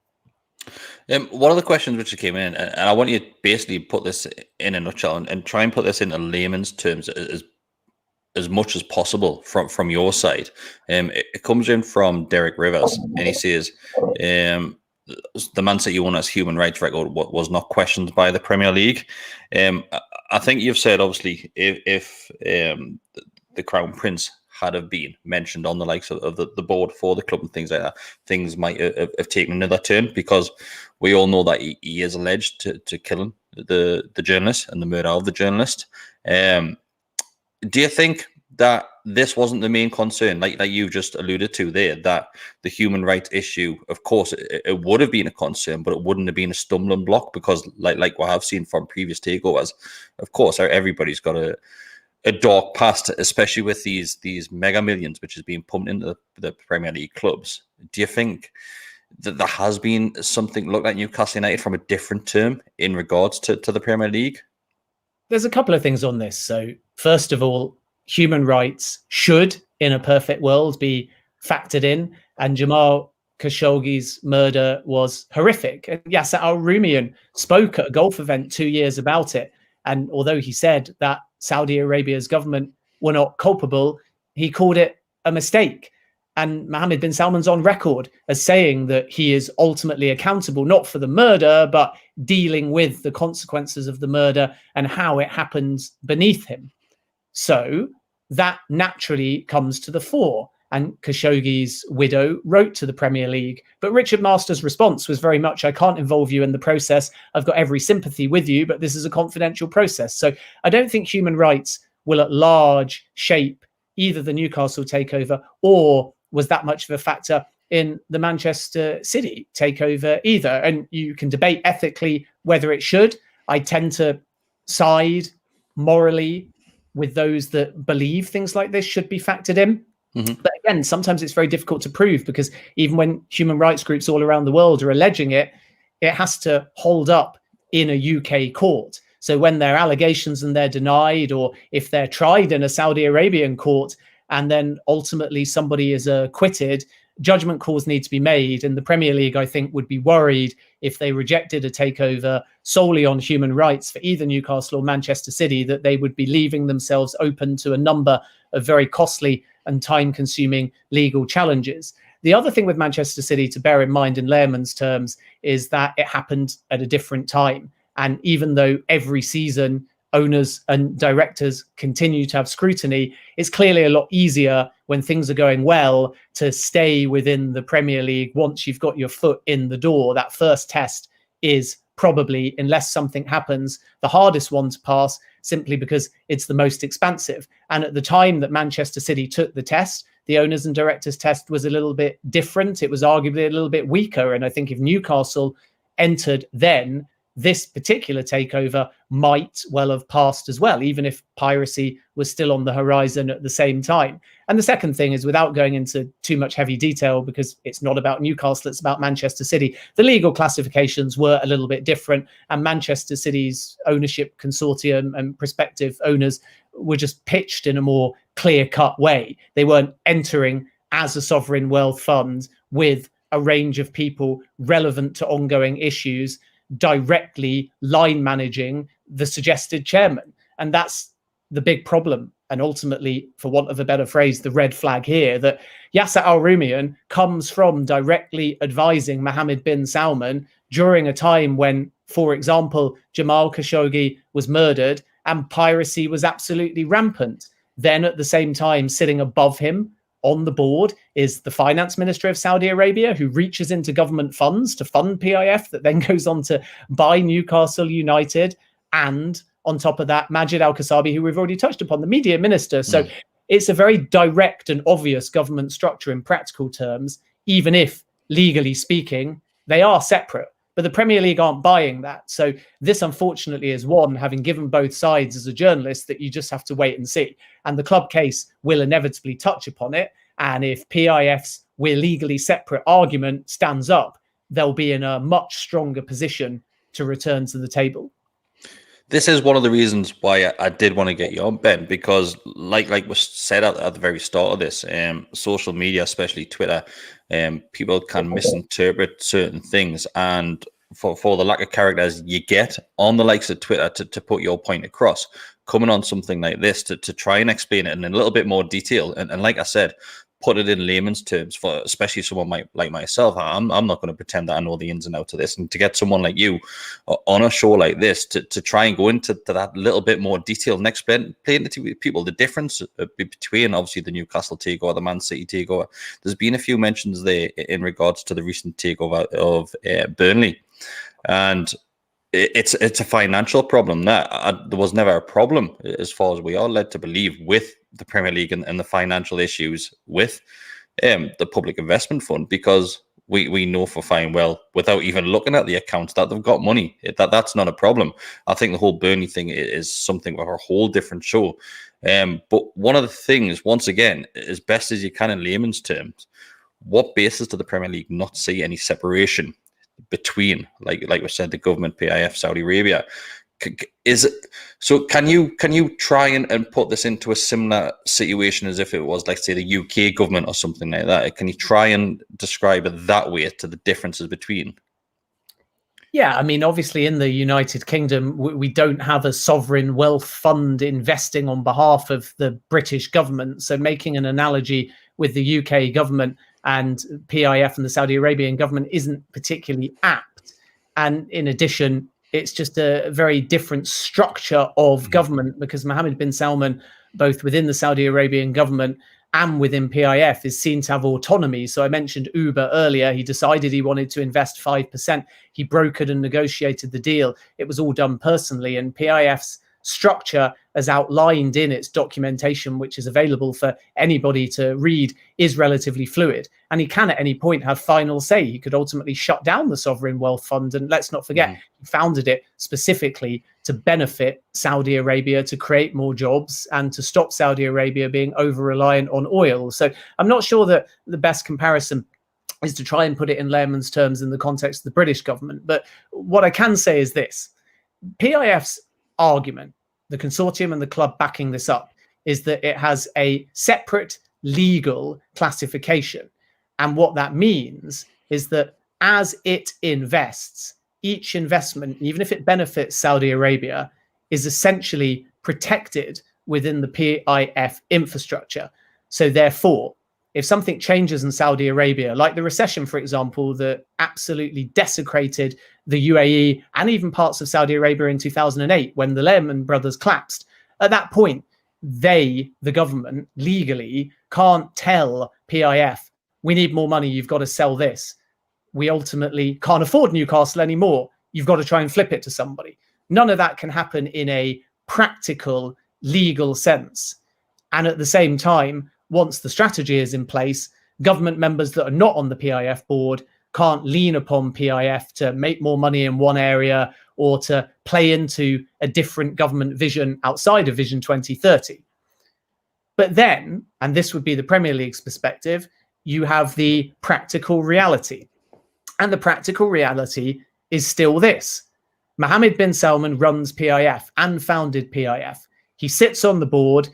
One of the questions which came in, and I want you to basically put this in a nutshell and try and put this into layman's terms as much as possible from your side. It comes in from Derek Rivers, and he says, the Man City owner's human rights record was not questioned by the Premier League. I think you've said, obviously, if the Crown Prince had have been mentioned on the likes of the board for the club and things like that, things might have taken another turn, because we all know that he is alleged to killing the journalist and the murder of the journalist. Do you think that this wasn't the main concern, like you've just alluded to there, that the human rights issue, of course, it would have been a concern, but it wouldn't have been a stumbling block? Because like what I've seen from previous takeovers, of course, everybody's got a dark past, especially with these mega millions which is being pumped into the Premier League clubs. Do you think that there has been something looked at Newcastle United from a different term in regards to the Premier League? There's a couple of things on this. So first of all, human rights should, in a perfect world, be factored in. And Jamal Khashoggi's murder was horrific. And Yasser Al-Rumian spoke at a golf event 2 years about it. And although he said that Saudi Arabia's government were not culpable, he called it a mistake. And Mohammed bin Salman's on record as saying that he is ultimately accountable, not for the murder, but dealing with the consequences of the murder and how it happens beneath him. So that naturally comes to the fore. And Khashoggi's widow wrote to the Premier League. But Richard Masters' response was very much, I can't involve you in the process. I've got every sympathy with you, but this is a confidential process. So I don't think human rights will at large shape either the Newcastle takeover or was that much of a factor in the Manchester City takeover either. And you can debate ethically whether it should. I tend to side morally with those that believe things like this should be factored in. Mm-hmm. But again, sometimes it's very difficult to prove because even when human rights groups all around the world are alleging it, it has to hold up in a UK court. So when there are allegations and they're denied, or if they're tried in a Saudi Arabian court and then ultimately somebody is acquitted, judgment calls need to be made. And the Premier League, I think, would be worried if they rejected a takeover solely on human rights for either Newcastle or Manchester City, that they would be leaving themselves open to a number of very costly and time-consuming legal challenges. The other thing with Manchester City to bear in mind in layman's terms is that it happened at a different time. And even though every season owners and directors continue to have scrutiny, it's clearly a lot easier when things are going well to stay within the Premier League once you've got your foot in the door. That first test is probably, unless something happens, the hardest one to pass, simply because it's the most expansive. And at the time that Manchester City took the test, the owners and directors test was a little bit different. It was arguably a little bit weaker. And I think if Newcastle entered then, this particular takeover might well have passed as well, even if piracy was still on the horizon at the same time. And the second thing is, without going into too much heavy detail, because it's not about Newcastle, it's about Manchester City, the legal classifications were a little bit different, and Manchester City's ownership consortium and prospective owners were just pitched in a more clear-cut way. They weren't entering as a sovereign wealth fund with a range of people relevant to ongoing issues directly line managing the suggested chairman. And that's the big problem. And ultimately, for want of a better phrase, the red flag here, that Yasser Al-Rumayyan comes from directly advising Mohammed bin Salman during a time when, for example, Jamal Khashoggi was murdered and piracy was absolutely rampant. Then at the same time, sitting above him on the board is the finance minister of Saudi Arabia, who reaches into government funds to fund PIF that then goes on to buy Newcastle United. And on top of that, Majid Al-Kasabi, who we've already touched upon, the media minister. So it's a very direct and obvious government structure in practical terms, even if legally speaking, they are separate. But the Premier League aren't buying that. So this, unfortunately, is one, having given both sides as a journalist, that you just have to wait and see. And the club case will inevitably touch upon it. And if PIF's "we're legally separate" argument stands up, they'll be in a much stronger position to return to the table. This is one of the reasons why I did want to get you on, Ben, because like was said at the very start of this, social media, especially Twitter, people can misinterpret certain things. And for the lack of characters you get on the likes of Twitter to put your point across, coming on something like this to try and explain it in a little bit more detail. And like I said, put it in layman's terms for especially someone like myself. I'm not going to pretend that I know the ins and outs of this. And to get someone like you on a show like this to try and go into that little bit more detail and explain to people the difference between obviously the Newcastle takeover, the Man City takeover. There's been a few mentions there in regards to the recent takeover of Burnley, and it's a financial problem. There was never a problem, as far as we are led to believe, with the Premier League and the financial issues with the Public Investment Fund, because we know for fine well, without even looking at the accounts, that they've got money. That's not a problem. I think the whole Burnley thing is something of a whole different show. But one of the things, once again, as best as you can in layman's terms, what basis do the Premier League not see any separation between, like we said, the government, PIF, Saudi Arabia? Is it so? Can you try and put this into a similar situation as if it was, like, say, the UK government or something like that? Can you try and describe it that way, to the differences between? Yeah, I mean, obviously in the United Kingdom, we don't have a sovereign wealth fund investing on behalf of the British government. So making an analogy with the UK government and PIF and the Saudi Arabian government isn't particularly apt. And in addition, it's just a very different structure of government, because Mohammed bin Salman, both within the Saudi Arabian government and within PIF, is seen to have autonomy. So I mentioned Uber earlier. He decided he wanted to invest 5%. He brokered and negotiated the deal. It was all done personally. And PIF's structure, as outlined in its documentation, which is available for anybody to read, is relatively fluid. And he can at any point have final say. He could ultimately shut down the sovereign wealth fund. And let's not forget, he founded it specifically to benefit Saudi Arabia, to create more jobs and to stop Saudi Arabia being over-reliant on oil. So I'm not sure that the best comparison is to try and put it in layman's terms in the context of the British government. But what I can say is this: PIF's argument, the consortium and the club backing this up, is that it has a separate legal classification. And what that means is that as it invests, each investment, even if it benefits Saudi Arabia, is essentially protected within the PIF infrastructure. So therefore, if something changes in Saudi Arabia, like the recession, for example, that absolutely desecrated the UAE and even parts of Saudi Arabia in 2008, when the Lehman Brothers collapsed, at that point, they, the government, legally can't tell PIF, we need more money, you've got to sell this. We ultimately can't afford Newcastle anymore. You've got to try and flip it to somebody. None of that can happen in a practical, legal sense. And at the same time, once the strategy is in place, government members that are not on the PIF board can't lean upon PIF to make more money in one area or to play into a different government vision outside of Vision 2030. But then, and this would be the Premier League's perspective, you have the practical reality. And the practical reality is still this: Mohammed bin Salman runs PIF and founded PIF. He sits on the board,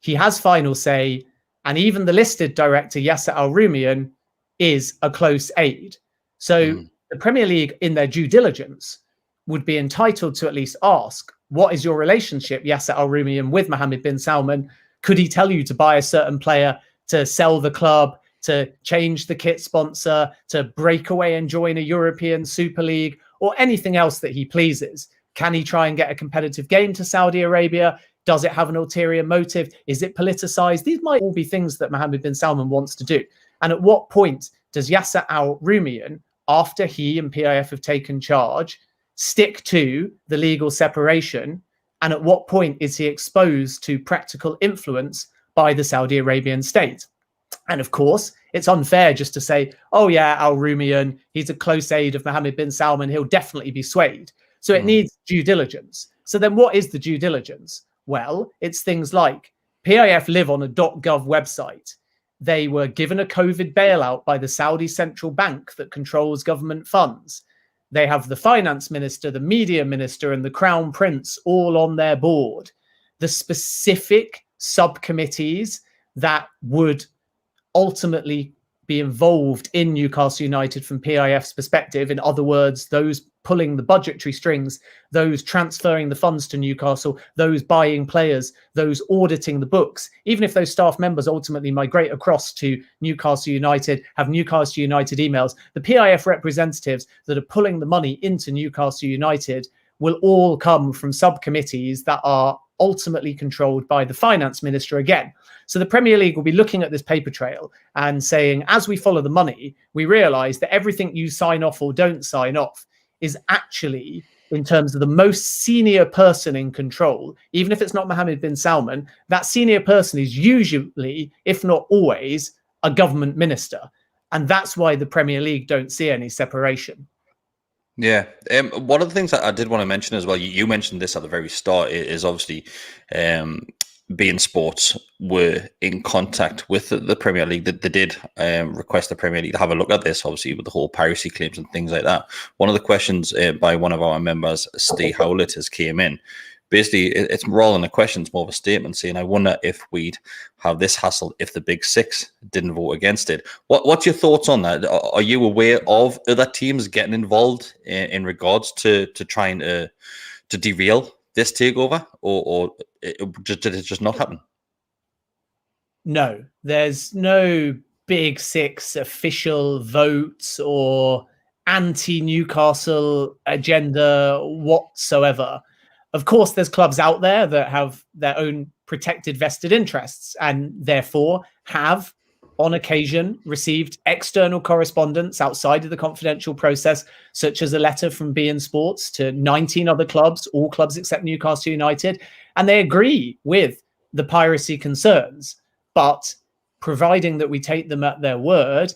he has final say, and even the listed director, Yasser Al-Rumayyan, is a close aide. So the Premier League, in their due diligence, would be entitled to at least ask, what is your relationship, Yasser Al-Rumayyan, with Mohammed bin Salman? Could he tell you to buy a certain player, to sell the club, to change the kit sponsor, to break away and join a European Super League, or anything else that he pleases? Can he try and get a competitive game to Saudi Arabia? Does it have an ulterior motive? Is it politicized? These might all be things that Mohammed bin Salman wants to do. And at what point does Yasser Al-Rumayyan, after he and PIF have taken charge, stick to the legal separation? And at what point is he exposed to practical influence by the Saudi Arabian state? And of course, it's unfair just to say, oh yeah, Al-Rumayyan, he's a close aide of Mohammed bin Salman, he'll definitely be swayed. So it needs due diligence. So then what is the due diligence? Well, it's things like PIF live on a .gov website. They were given a COVID bailout by the Saudi central bank that controls government funds. They have the finance minister, the media minister, and the crown prince all on their board. The specific subcommittees that would ultimately be involved in Newcastle United from PIF's perspective, in other words, those pulling the budgetary strings, those transferring the funds to Newcastle, those buying players, those auditing the books, even if those staff members ultimately migrate across to Newcastle United, have Newcastle United emails, the PIF representatives that are pulling the money into Newcastle United will all come from subcommittees that are ultimately controlled by the finance minister again. So the Premier League will be looking at this paper trail and saying, as we follow the money, we realize that everything you sign off or don't sign off is actually, in terms of the most senior person in control, even if it's not Mohammed bin Salman, that senior person is usually, if not always, a government minister. And that's why the Premier League don't see any separation. Yeah. One of the things that I did want to mention as well, you mentioned this at the very start, is obviously beIN Sports were in contact with the Premier League. They did request the Premier League to have a look at this, obviously, with the whole piracy claims and things like that. One of the questions by one of our members, Steve Howlett, has came in. basically it's rather than a question, it's more of a statement saying, I wonder if we'd have this hassle if the Big Six didn't vote against it. What's your thoughts on that? Are you aware of other teams getting involved in regards to trying to derail this takeover, or did it just not happen? No, there's no Big Six official votes or anti-Newcastle agenda whatsoever. Of course, there's clubs out there that have their own protected vested interests and therefore have, on occasion, received external correspondence outside of the confidential process, such as a letter from beIN Sports to 19 other clubs, all clubs except Newcastle United, and they agree with the piracy concerns. But providing that we take them at their word,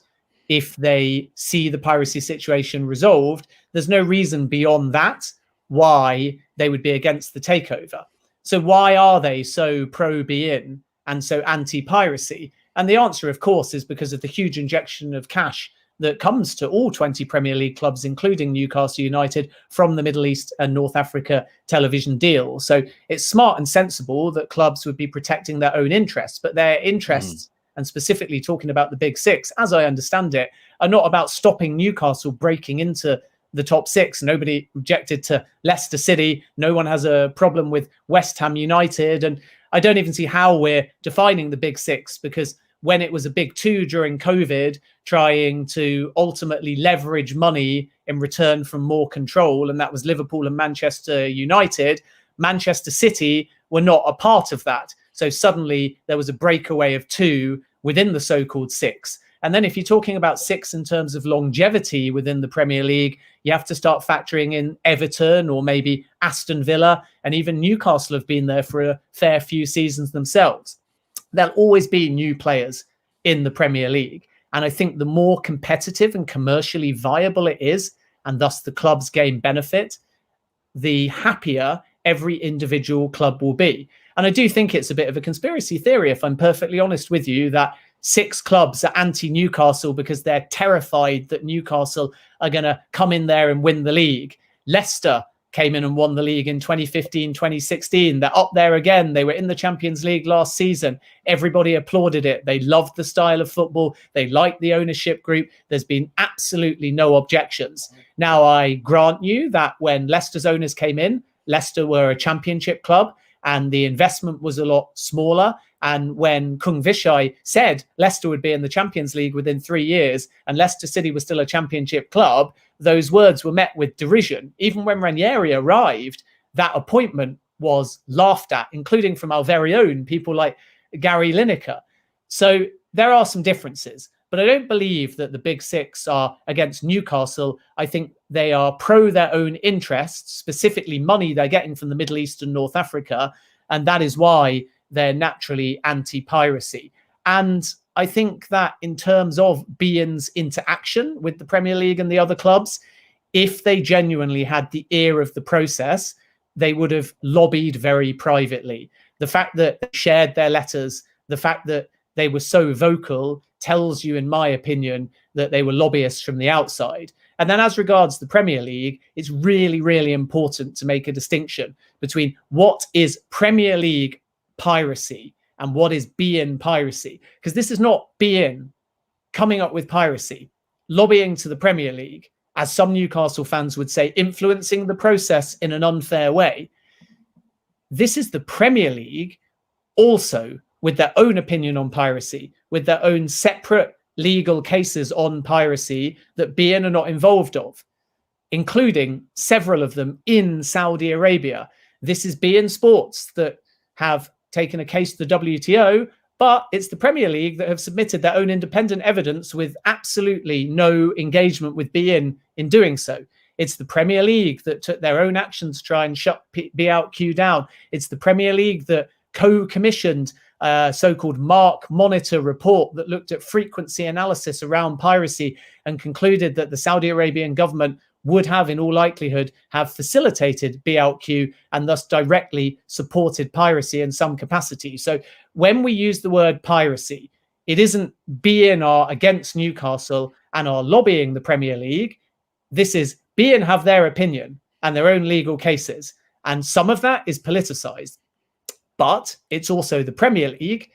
if they see the piracy situation resolved, there's no reason beyond that why they would be against the takeover. So why are they so pro beIN and so anti-piracy? And the answer, of course, is because of the huge injection of cash that comes to all 20 Premier League clubs, including Newcastle United, from the Middle East and North Africa television deal. So it's smart and sensible that clubs would be protecting their own interests, but their interests, and specifically talking about the Big Six, as I understand it, are not about stopping Newcastle breaking into the top six. Nobody objected to Leicester City. No one has a problem with West Ham United. And I don't even see how we're defining the Big Six, because when it was a big two during COVID, trying to ultimately leverage money in return from more control, and that was Liverpool and Manchester United, Manchester City were not a part of that. So suddenly there was a breakaway of two within the so-called six. And then if you're talking about six in terms of longevity within the Premier League, you have to start factoring in Everton or maybe Aston Villa, and even Newcastle have been there for a fair few seasons themselves. There'll always be new players in the Premier League. And I think the more competitive and commercially viable it is, and thus the clubs gain benefit, the happier every individual club will be. And I do think it's a bit of a conspiracy theory, if I'm perfectly honest with you, that 6 clubs are anti-Newcastle because they're terrified that Newcastle are going to come in there and win the league. Leicester came in and won the league in 2015, 2016. They're up there again. They were in the Champions League last season. Everybody applauded it. They loved the style of football. They liked the ownership group. There's been absolutely no objections. Now, I grant you that when Leicester's owners came in, Leicester were a championship club and the investment was a lot smaller. And when Kung Vishai said Leicester would be in the Champions League within 3 years and Leicester City was still a championship club, those words were met with derision. Even when Ranieri arrived, that appointment was laughed at, including from our very own people like Gary Lineker. So there are some differences, but I don't believe that the Big Six are against Newcastle. I think they are pro their own interests, specifically money they're getting from the Middle East and North Africa. And that is why they're naturally anti-piracy. And I think that in terms of beIN's interaction with the Premier League and the other clubs, if they genuinely had the ear of the process, they would have lobbied very privately. The fact that they shared their letters, the fact that they were so vocal tells you, in my opinion, that they were lobbyists from the outside. And then as regards the Premier League, it's really, really important to make a distinction between what is Premier League piracy and what is beIN piracy, because this is not beIN coming up with piracy, lobbying to the Premier League, as some Newcastle fans would say, influencing the process in an unfair way. This is the Premier League also with their own opinion on piracy, with their own separate legal cases on piracy that beIN are not involved of, including several of them in Saudi Arabia. This is beIN Sports that have taken a case to the WTO, but it's the Premier League that have submitted their own independent evidence with absolutely no engagement with beIN in doing so. It's the Premier League that took their own action to try and shut BOutQ down. It's the Premier League that co-commissioned a so-called Mark Monitor report that looked at frequency analysis around piracy and concluded that the Saudi Arabian government would have, in all likelihood, have facilitated BOutQ and thus directly supported piracy in some capacity. So when we use the word piracy, it isn't beIN are against Newcastle and are lobbying the Premier League. This is beIN have their opinion and their own legal cases. And some of that is politicized, but it's also the Premier League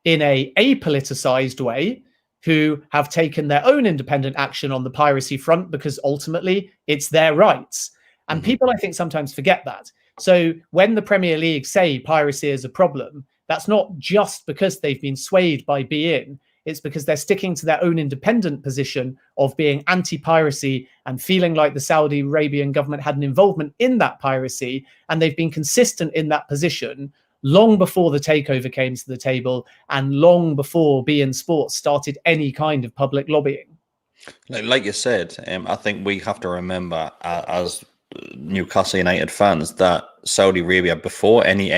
in a apoliticized way who have taken their own independent action on the piracy front because ultimately it's their rights. And people, I think, sometimes forget that. So when the Premier League say piracy is a problem, that's not just because they've been swayed by beIN. It's because they're sticking to their own independent position of being anti-piracy and feeling like the Saudi Arabian government had an involvement in that piracy. And they've been consistent in that position long before the takeover came to the table and long before beIN Sports started any kind of public lobbying. Like you said, I think we have to remember as Newcastle United fans that Saudi Arabia, before any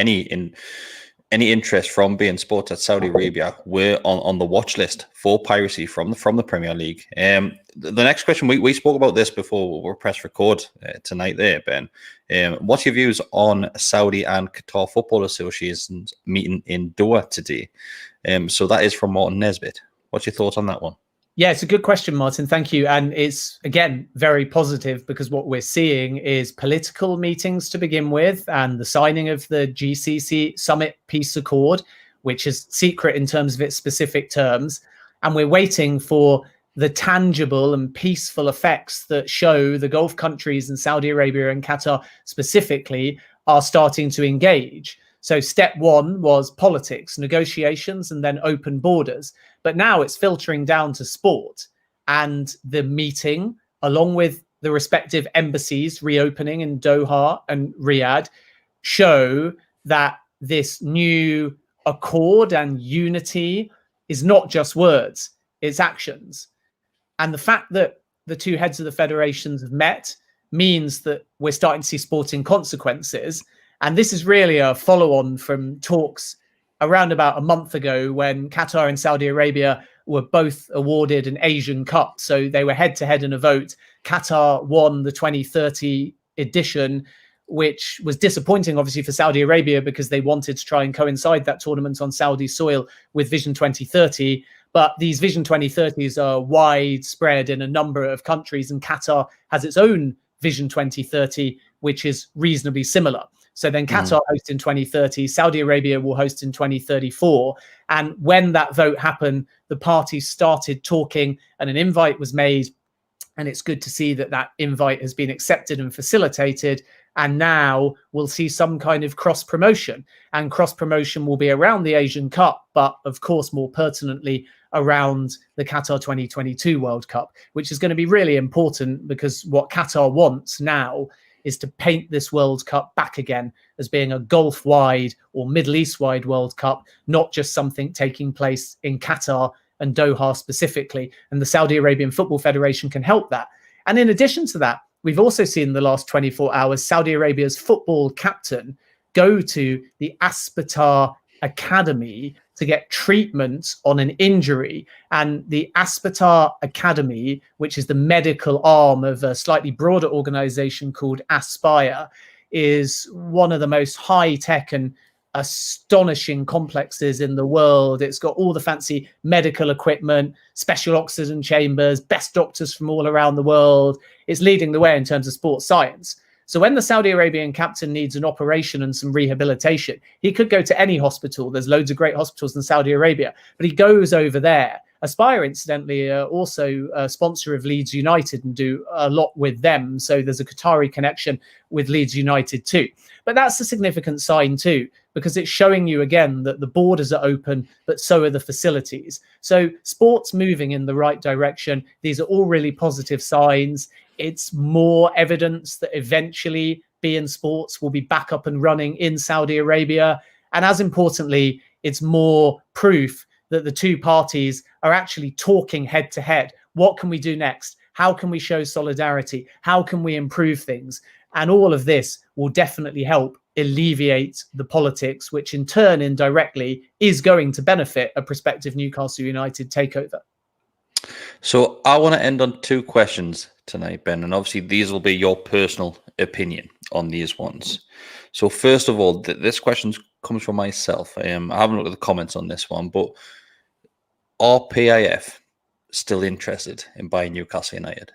interest from beIN Sports at Saudi Arabia, were on the watch list for piracy from the Premier League. The next question, we spoke about this before we press record tonight there, Ben. What's your views on Saudi and Qatar Football Association's meeting in Doha today? So that is from Martin Nesbitt. What's your thoughts on that one? Yeah, it's a good question, Martin. Thank you. And it's, again, very positive because what we're seeing is political meetings to begin with and the signing of the GCC Summit Peace Accord, which is secret in terms of its specific terms. And we're waiting for the tangible and peaceful effects that show the Gulf countries and Saudi Arabia and Qatar specifically are starting to engage. So step one was politics, negotiations, and then open borders. But now it's filtering down to sport, and the meeting, along with the respective embassies reopening in Doha and Riyadh, show that this new accord and unity is not just words, it's actions. And the fact that the two heads of the federations have met means that we're starting to see sporting consequences. And this is really a follow-on from talks around about a month ago when Qatar and Saudi Arabia were both awarded an Asian Cup. So they were head-to-head in a vote. Qatar won the 2030 edition, which was disappointing, obviously, for Saudi Arabia because they wanted to try and coincide that tournament on Saudi soil with Vision 2030. But these Vision 2030s are widespread in a number of countries, and Qatar has its own Vision 2030, which is reasonably similar. So then Qatar hosts in 2030, Saudi Arabia will host in 2034. And when that vote happened, the parties started talking and an invite was made. And it's good to see that that invite has been accepted and facilitated. And now we'll see some kind of cross promotion, and cross promotion will be around the Asian Cup, but of course, more pertinently around the Qatar 2022 World Cup, which is going to be really important because what Qatar wants now is to paint this World Cup back again as being a Gulf-wide or Middle East-wide World Cup, not just something taking place in Qatar and Doha specifically. And the Saudi Arabian Football Federation can help that. And in addition to that, we've also seen in the last 24 hours, Saudi Arabia's football captain go to the Aspetar Academy to get treatment on an injury. And the Aspetar Academy, which is the medical arm of a slightly broader organization called Aspire, is one of the most high-tech and astonishing complexes in the world. It's got all the fancy medical equipment, special oxygen chambers, best doctors from all around the world. It's leading the way in terms of sports science. So when the Saudi Arabian captain needs an operation and some rehabilitation, he could go to any hospital. There's loads of great hospitals in Saudi Arabia, but he goes over there. Aspire, incidentally, are also a sponsor of Leeds United and do a lot with them. So there's a Qatari connection with Leeds United too. But that's a significant sign too, because it's showing you again that the borders are open, but so are the facilities. So sports moving in the right direction. These are all really positive signs. It's more evidence that eventually beIN Sports will be back up and running in Saudi Arabia. And as importantly, it's more proof that the two parties are actually talking head to head. What can we do next? How can we show solidarity? How can we improve things? And all of this will definitely help alleviate the politics, which in turn indirectly is going to benefit a prospective Newcastle United takeover. So I want to end on two questions tonight, Ben, and obviously these will be your personal opinion on these ones. So first of all, this question comes from myself. I haven't looked at the comments on this one, but are PIF still interested in buying Newcastle United?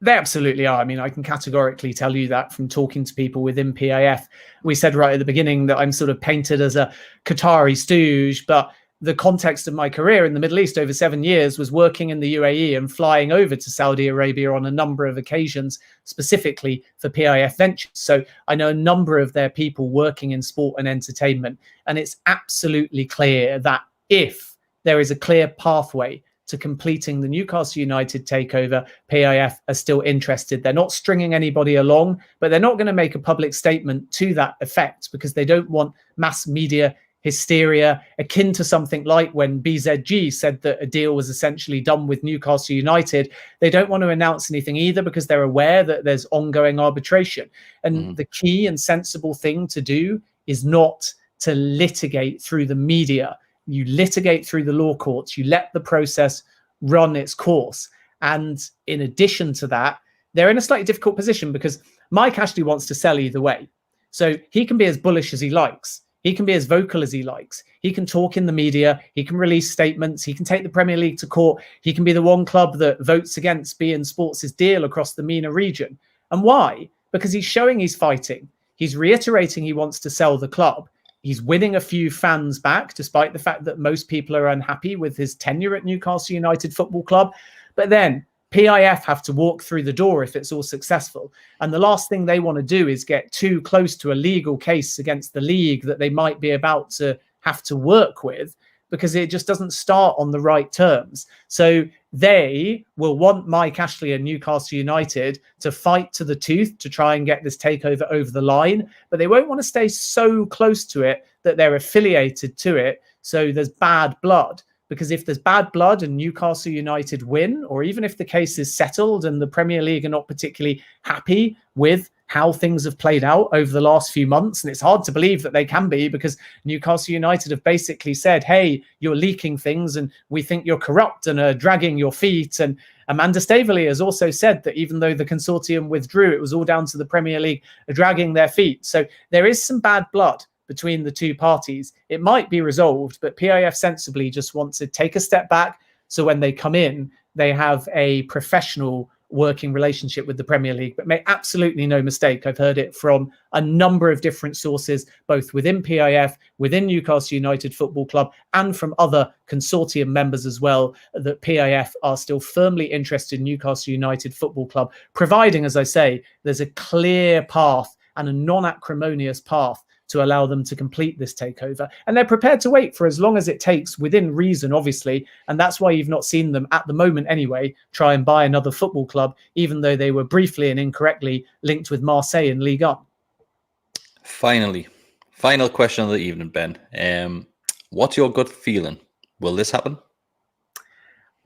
They absolutely are. I mean, I can categorically tell you that from talking to people within PIF. We said right at the beginning that I'm sort of painted as a Qatari stooge, but the context of my career in the Middle East over 7 years was working in the UAE and flying over to Saudi Arabia on a number of occasions, specifically for PIF Ventures. So I know a number of their people working in sport and entertainment. And it's absolutely clear that if there is a clear pathway to completing the Newcastle United takeover, PIF are still interested. They're not stringing anybody along, but they're not going to make a public statement to that effect because they don't want mass media hysteria, akin to something like when BZG said that a deal was essentially done with Newcastle United. They don't want to announce anything either because they're aware that there's ongoing arbitration. And the key and sensible thing to do is not to litigate through the media. You litigate through the law courts. You let the process run its course. And in addition to that, they're in a slightly difficult position because Mike Ashley wants to sell either way. So he can be as bullish as he likes. He can be as vocal as he likes. He can talk in the media. He can release statements. He can take the Premier League to court. He can be the one club that votes against beIN Sports' deal across the MENA region. And why? Because he's showing he's fighting. He's reiterating he wants to sell the club. He's winning a few fans back, despite the fact that most people are unhappy with his tenure at Newcastle United Football Club. But then PIF have to walk through the door if it's all successful. And the last thing they want to do is get too close to a legal case against the league that they might be about to have to work with, because it just doesn't start on the right terms. So they will want Mike Ashley and Newcastle United to fight to the tooth to try and get this takeover over the line, but they won't want to stay so close to it that they're affiliated to it. So there's bad blood. Because if there's bad blood and Newcastle United win, or even if the case is settled and the Premier League are not particularly happy with how things have played out over the last few months, and it's hard to believe that they can be, because Newcastle United have basically said, hey, you're leaking things and we think you're corrupt and are dragging your feet. And Amanda Staveley has also said that even though the consortium withdrew, it was all down to the Premier League dragging their feet. So there is some bad blood between the two parties. It might be resolved, but PIF sensibly just want to take a step back, so when they come in, they have a professional working relationship with the Premier League. But make absolutely no mistake, I've heard it from a number of different sources, both within PIF, within Newcastle United Football Club, and from other consortium members as well, that PIF are still firmly interested in Newcastle United Football Club, providing, as I say, there's a clear path and a non-acrimonious path to allow them to complete this takeover. And they're prepared to wait for as long as it takes, within reason, obviously. And that's why you've not seen them, at the moment anyway, try and buy another football club, even though they were briefly and incorrectly linked with Marseille in Ligue 1. Finally, final question of the evening, Ben. What's your gut feeling? Will this happen?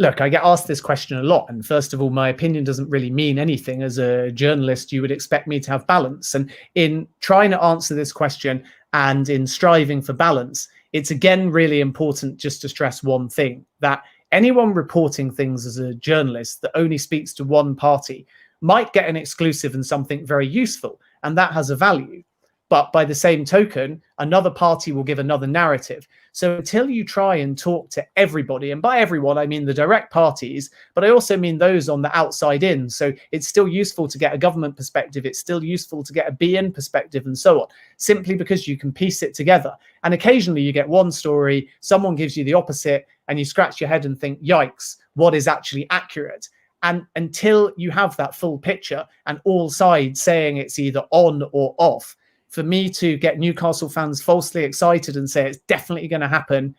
Look, I get asked this question a lot. And first of all, my opinion doesn't really mean anything. As a journalist, you would expect me to have balance. And in trying to answer this question and in striving for balance, it's again really important just to stress one thing, that anyone reporting things as a journalist that only speaks to one party might get an exclusive and something very useful, and that has a value. But by the same token, another party will give another narrative. So until you try and talk to everybody, and by everyone, I mean the direct parties, but I also mean those on the outside in. So it's still useful to get a government perspective. It's still useful to get a beIN perspective and so on, simply because you can piece it together. And occasionally you get one story, someone gives you the opposite, and you scratch your head and think, yikes, what is actually accurate? And until you have that full picture and all sides saying it's either on or off, for me to get Newcastle fans falsely excited and say it's definitely going to happen,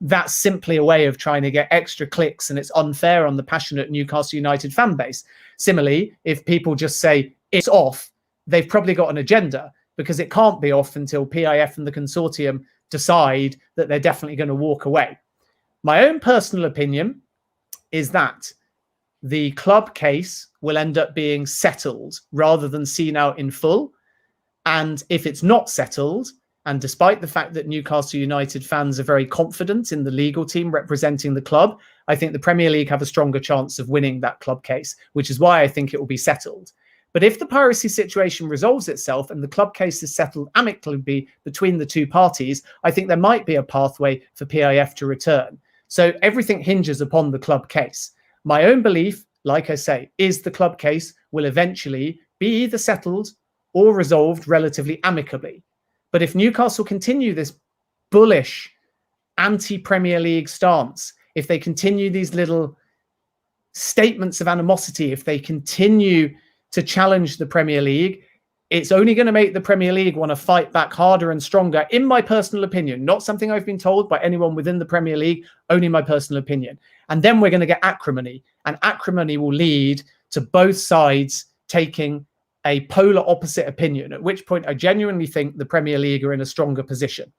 that's simply a way of trying to get extra clicks, and it's unfair on the passionate Newcastle United fan base. Similarly, if people just say it's off, they've probably got an agenda, because it can't be off until PIF and the consortium decide that they're definitely going to walk away. My own personal opinion is that the club case will end up being settled rather than seen out in full. And if it's not settled, and despite the fact that Newcastle United fans are very confident in the legal team representing the club, I think the Premier League have a stronger chance of winning that club case, which is why I think it will be settled. But if the piracy situation resolves itself and the club case is settled amicably between the two parties, I think there might be a pathway for PIF to return. So everything hinges upon the club case. My own belief, like I say, is the club case will eventually be either settled or resolved relatively amicably. But if Newcastle continue this bullish anti-Premier League stance, if they continue these little statements of animosity, if they continue to challenge the Premier League, it's only going to make the Premier League want to fight back harder and stronger, in my personal opinion. Not something I've been told by anyone within the Premier League, only my personal opinion. And then we're going to get acrimony, and acrimony will lead to both sides taking a polar opposite opinion, at which point I genuinely think the Premier League are in a stronger position.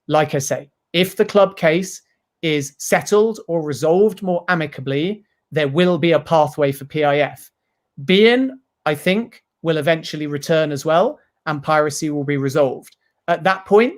Like I say, if the club case is settled or resolved more amicably, there will be a pathway for PIF. beIN, I think, will eventually return as well, and piracy will be resolved. At that point,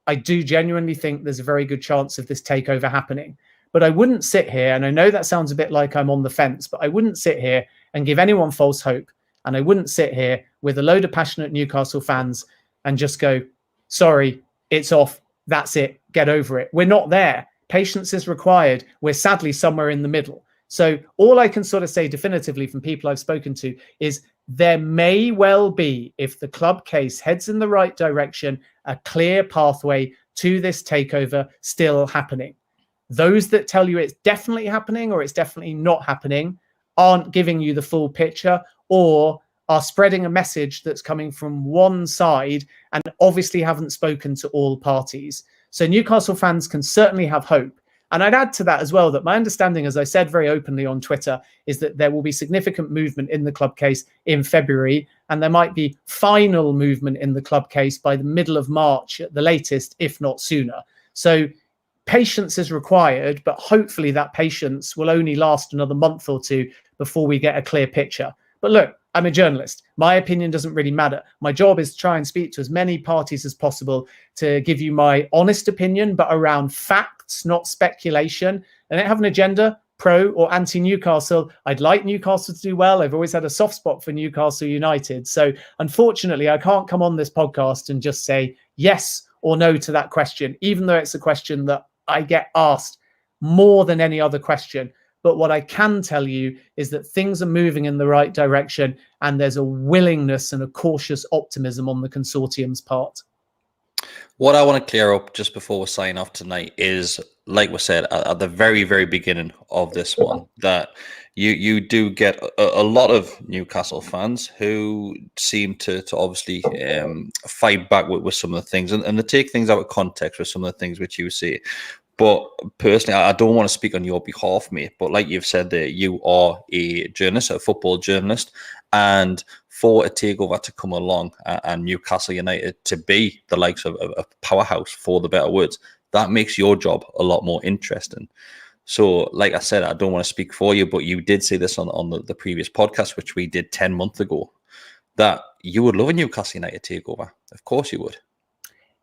I do genuinely think there's a very good chance of this takeover happening. But I wouldn't sit here, and I know that sounds a bit like I'm on the fence, but I wouldn't sit here and give anyone false hope. And I wouldn't sit here with a load of passionate Newcastle fans and just go, sorry, it's off. That's it. Get over it. We're not there. Patience is required. We're sadly somewhere in the middle. So all I can sort of say definitively from people I've spoken to is there may well be, if the club case heads in the right direction, a clear pathway to this takeover still happening. Those that tell you it's definitely happening or it's definitely not happening aren't giving you the full picture, or are spreading a message that's coming from one side and obviously haven't spoken to all parties. So Newcastle fans can certainly have hope. And I'd add to that as well that my understanding, as I said very openly on Twitter, is that there will be significant movement in the club case in February, and there might be final movement in the club case by the middle of March at the latest, if not sooner. So patience is required, but hopefully that patience will only last another month or two before we get a clear picture. But look, I'm a journalist. My opinion doesn't really matter. My job is to try and speak to as many parties as possible to give you my honest opinion, but around facts, not speculation. I don't have an agenda, pro or anti-Newcastle. I'd like Newcastle to do well. I've always had a soft spot for Newcastle United. So unfortunately, I can't come on this podcast and just say yes or no to that question, even though it's a question that I get asked more than any other question. But what I can tell you is that things are moving in the right direction, and there's a willingness and a cautious optimism on the consortium's part. What I want to clear up just before we sign off tonight is, like we said at the very, very beginning of this one, that you do get a lot of Newcastle fans who seem to obviously fight back with some of the things and to take things out of context with some of the things which you say. But personally, I don't want to speak on your behalf, mate. But like you've said there, you are a journalist, a football journalist. And for a takeover to come along and Newcastle United to be the likes of a powerhouse, for the better words, that makes your job a lot more interesting. So, like I said, I don't want to speak for you, but you did say this on the previous podcast, which we did 10 months ago, that you would love a Newcastle United takeover. Of course you would.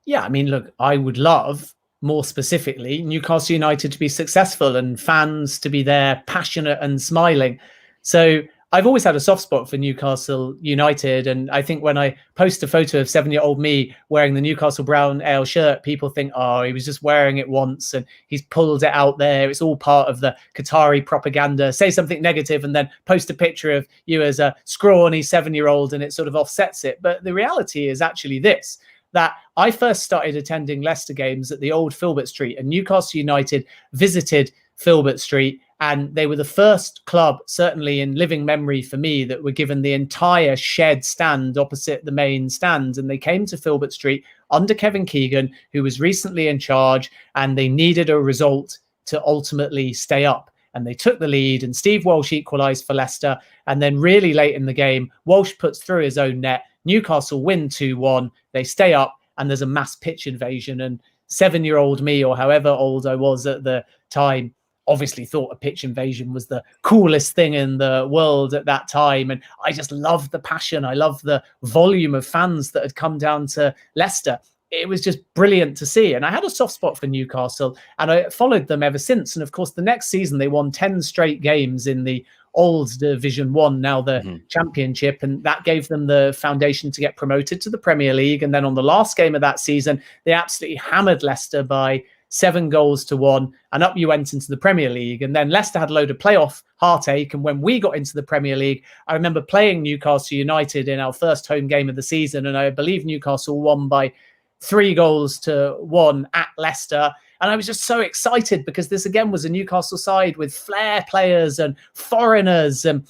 Yeah, I mean, look, I would love, more specifically, Newcastle United to be successful and fans to be there, passionate and smiling. So I've always had a soft spot for Newcastle United. And I think when I post a photo of 7-year-old me wearing the Newcastle brown ale shirt, people think, oh, he was just wearing it once and he's pulled it out there. It's all part of the Qatari propaganda. Say something negative and then post a picture of you as a scrawny 7-year-old and it sort of offsets it. But the reality is actually this, that I first started attending Leicester games at the old Filbert Street, and Newcastle United visited Filbert Street, and they were the first club, certainly in living memory for me, that were given the entire shed stand opposite the main stand. And they came to Filbert Street under Kevin Keegan, who was recently in charge, and they needed a result to ultimately stay up. And they took the lead, and Steve Walsh equalised for Leicester. And then really late in the game, Walsh puts through his own net. Newcastle win 2-1. They stay up, and there's a mass pitch invasion. And 7-year-old me, or however old I was at the time, obviously thought a pitch invasion was the coolest thing in the world at that time. And I just loved the passion. I loved the volume of fans that had come down to Leicester. It was just brilliant to see. And I had a soft spot for Newcastle, and I followed them ever since. And of course, the next season, they won 10 straight games in the old Division 1, now the Championship. And that gave them the foundation to get promoted to the Premier League. And then on the last game of that season, they absolutely hammered Leicester by 7-1, and up you went into the Premier League. And then Leicester had a load of playoff heartache. And when we got into the Premier League, I remember playing Newcastle United in our first home game of the season. And I believe Newcastle won by 3-1 at Leicester. And I was just so excited because this again was a Newcastle side with flair players and foreigners. And,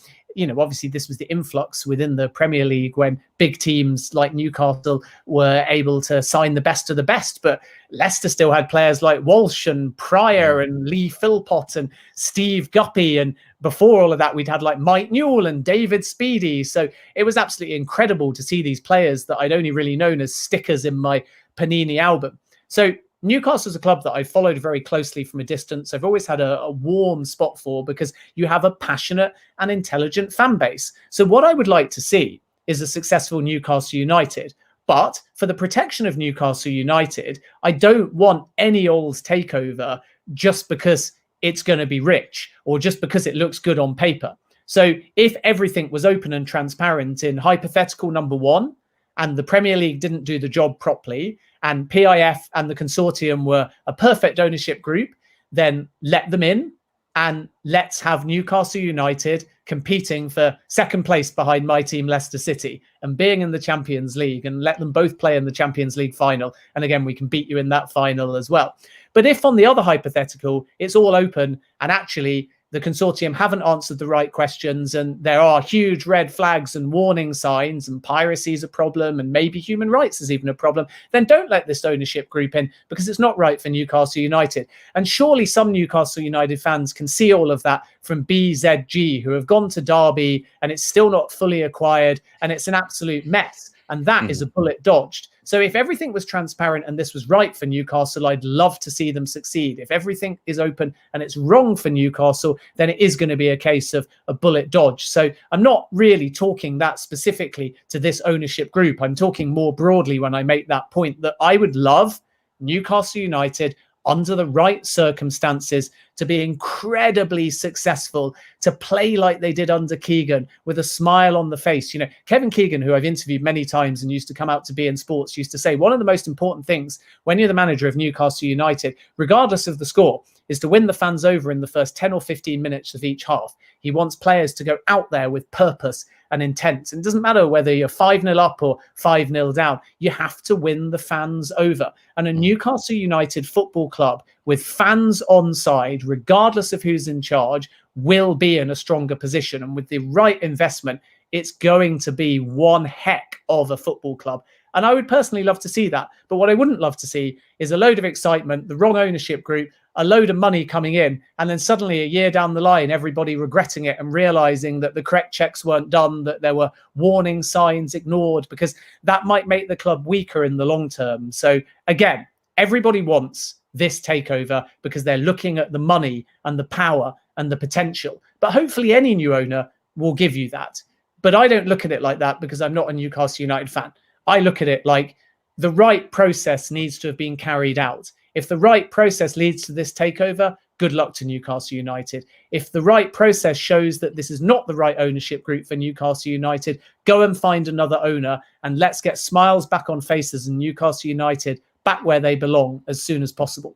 obviously this was the influx within the Premier League when big teams like Newcastle were able to sign the best of the best. But Leicester still had players like Walsh and Pryor and Lee Philpott and Steve Guppy. And before all of that, we'd had like Mike Newell and David Speedy. So it was absolutely incredible to see these players that I'd only really known as stickers in my Panini album. So Newcastle is a club that I followed very closely from a distance. I've always had a warm spot for because you have a passionate and intelligent fan base. So what I would like to see is a successful Newcastle United. But for the protection of Newcastle United, I don't want any old takeover just because it's going to be rich or just because it looks good on paper. So if everything was open and transparent in hypothetical number one, and the Premier League didn't do the job properly, and PIF and the Consortium were a perfect ownership group, then let them in and let's have Newcastle United competing for second place behind my team, Leicester City, and being in the Champions League, and let them both play in the Champions League final. And again, we can beat you in that final as well. But if on the other hypothetical, it's all open and actually the Consortium haven't answered the right questions and there are huge red flags and warning signs and piracy is a problem and maybe human rights is even a problem, then don't let this ownership group in because it's not right for Newcastle United. And surely some Newcastle United fans can see all of that from BZG who have gone to Derby and it's still not fully acquired and it's an absolute mess. And that is a bullet dodged. So if everything was transparent and this was right for Newcastle, I'd love to see them succeed. If everything is open and it's wrong for Newcastle, then it is going to be a case of a bullet dodge. So I'm not really talking that specifically to this ownership group. I'm talking more broadly when I make that point that I would love Newcastle United under the right circumstances to be incredibly successful, to play like they did under Keegan with a smile on the face. Kevin Keegan, who I've interviewed many times and used to come out to Be in Sports, used to say one of the most important things when you're the manager of Newcastle United, regardless of the score, is to win the fans over in the first 10 or 15 minutes of each half. He wants players to go out there with purpose and intent. And it doesn't matter whether you're 5-0 up or 5-0 down. You have to win the fans over. And a Newcastle United football club with fans on side, regardless of who's in charge, will be in a stronger position. And with the right investment, it's going to be one heck of a football club. And I would personally love to see that. But what I wouldn't love to see is a load of excitement, the wrong ownership group, a load of money coming in, and then suddenly a year down the line, everybody regretting it and realizing that the correct checks weren't done, that there were warning signs ignored, because that might make the club weaker in the long term. So again, everybody wants this takeover because they're looking at the money and the power and the potential. But hopefully any new owner will give you that. But I don't look at it like that because I'm not a Newcastle United fan. I look at it like the right process needs to have been carried out. If the right process leads to this takeover, good luck to Newcastle United. If the right process shows that this is not the right ownership group for Newcastle United, go and find another owner and let's get smiles back on faces and Newcastle United back where they belong as soon as possible.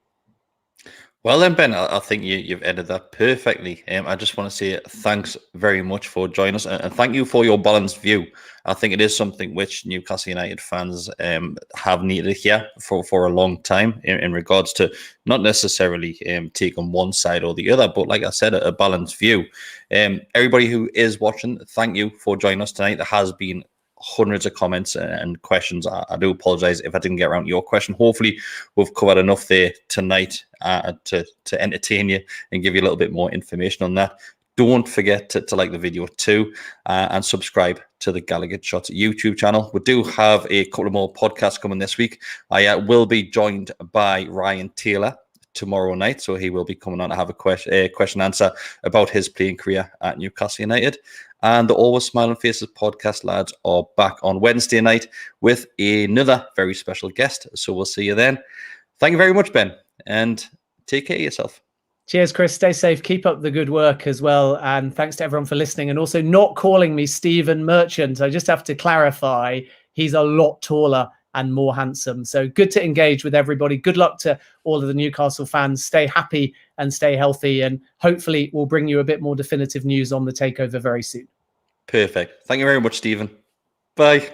Well then, Ben, I think you've edited that perfectly. I just want to say thanks very much for joining us and thank you for your balanced view. I think it is something which Newcastle United fans have needed here for a long time in regards to not necessarily taking one side or the other, but like I said, a balanced view. Everybody who is watching, thank you for joining us tonight. There has been hundreds of comments and questions. I do apologize if I didn't get around to your question. Hopefully we've covered enough there tonight to entertain you and give you a little bit more information on that. Don't forget to like the video too and subscribe to the Gallowgateshots YouTube channel. We do have a couple of more podcasts coming this week. I will be joined by Ryan Taylor tomorrow night, so he will be coming on to have a question answer about his playing career at Newcastle United. And the Always Smiling Faces podcast lads are back on Wednesday night with another very special guest. So we'll see you then. Thank you very much, Ben, and take care of yourself. Cheers, Kris. Stay safe. Keep up the good work as well. And thanks to everyone for listening and also not calling me Stephen Merchant. I just have to clarify, he's a lot taller and more handsome. So good to engage with everybody. Good luck to all of the Newcastle fans. Stay happy and stay healthy, and hopefully we'll bring you a bit more definitive news on the takeover very soon. Perfect. Thank you very much, Stephen. Bye.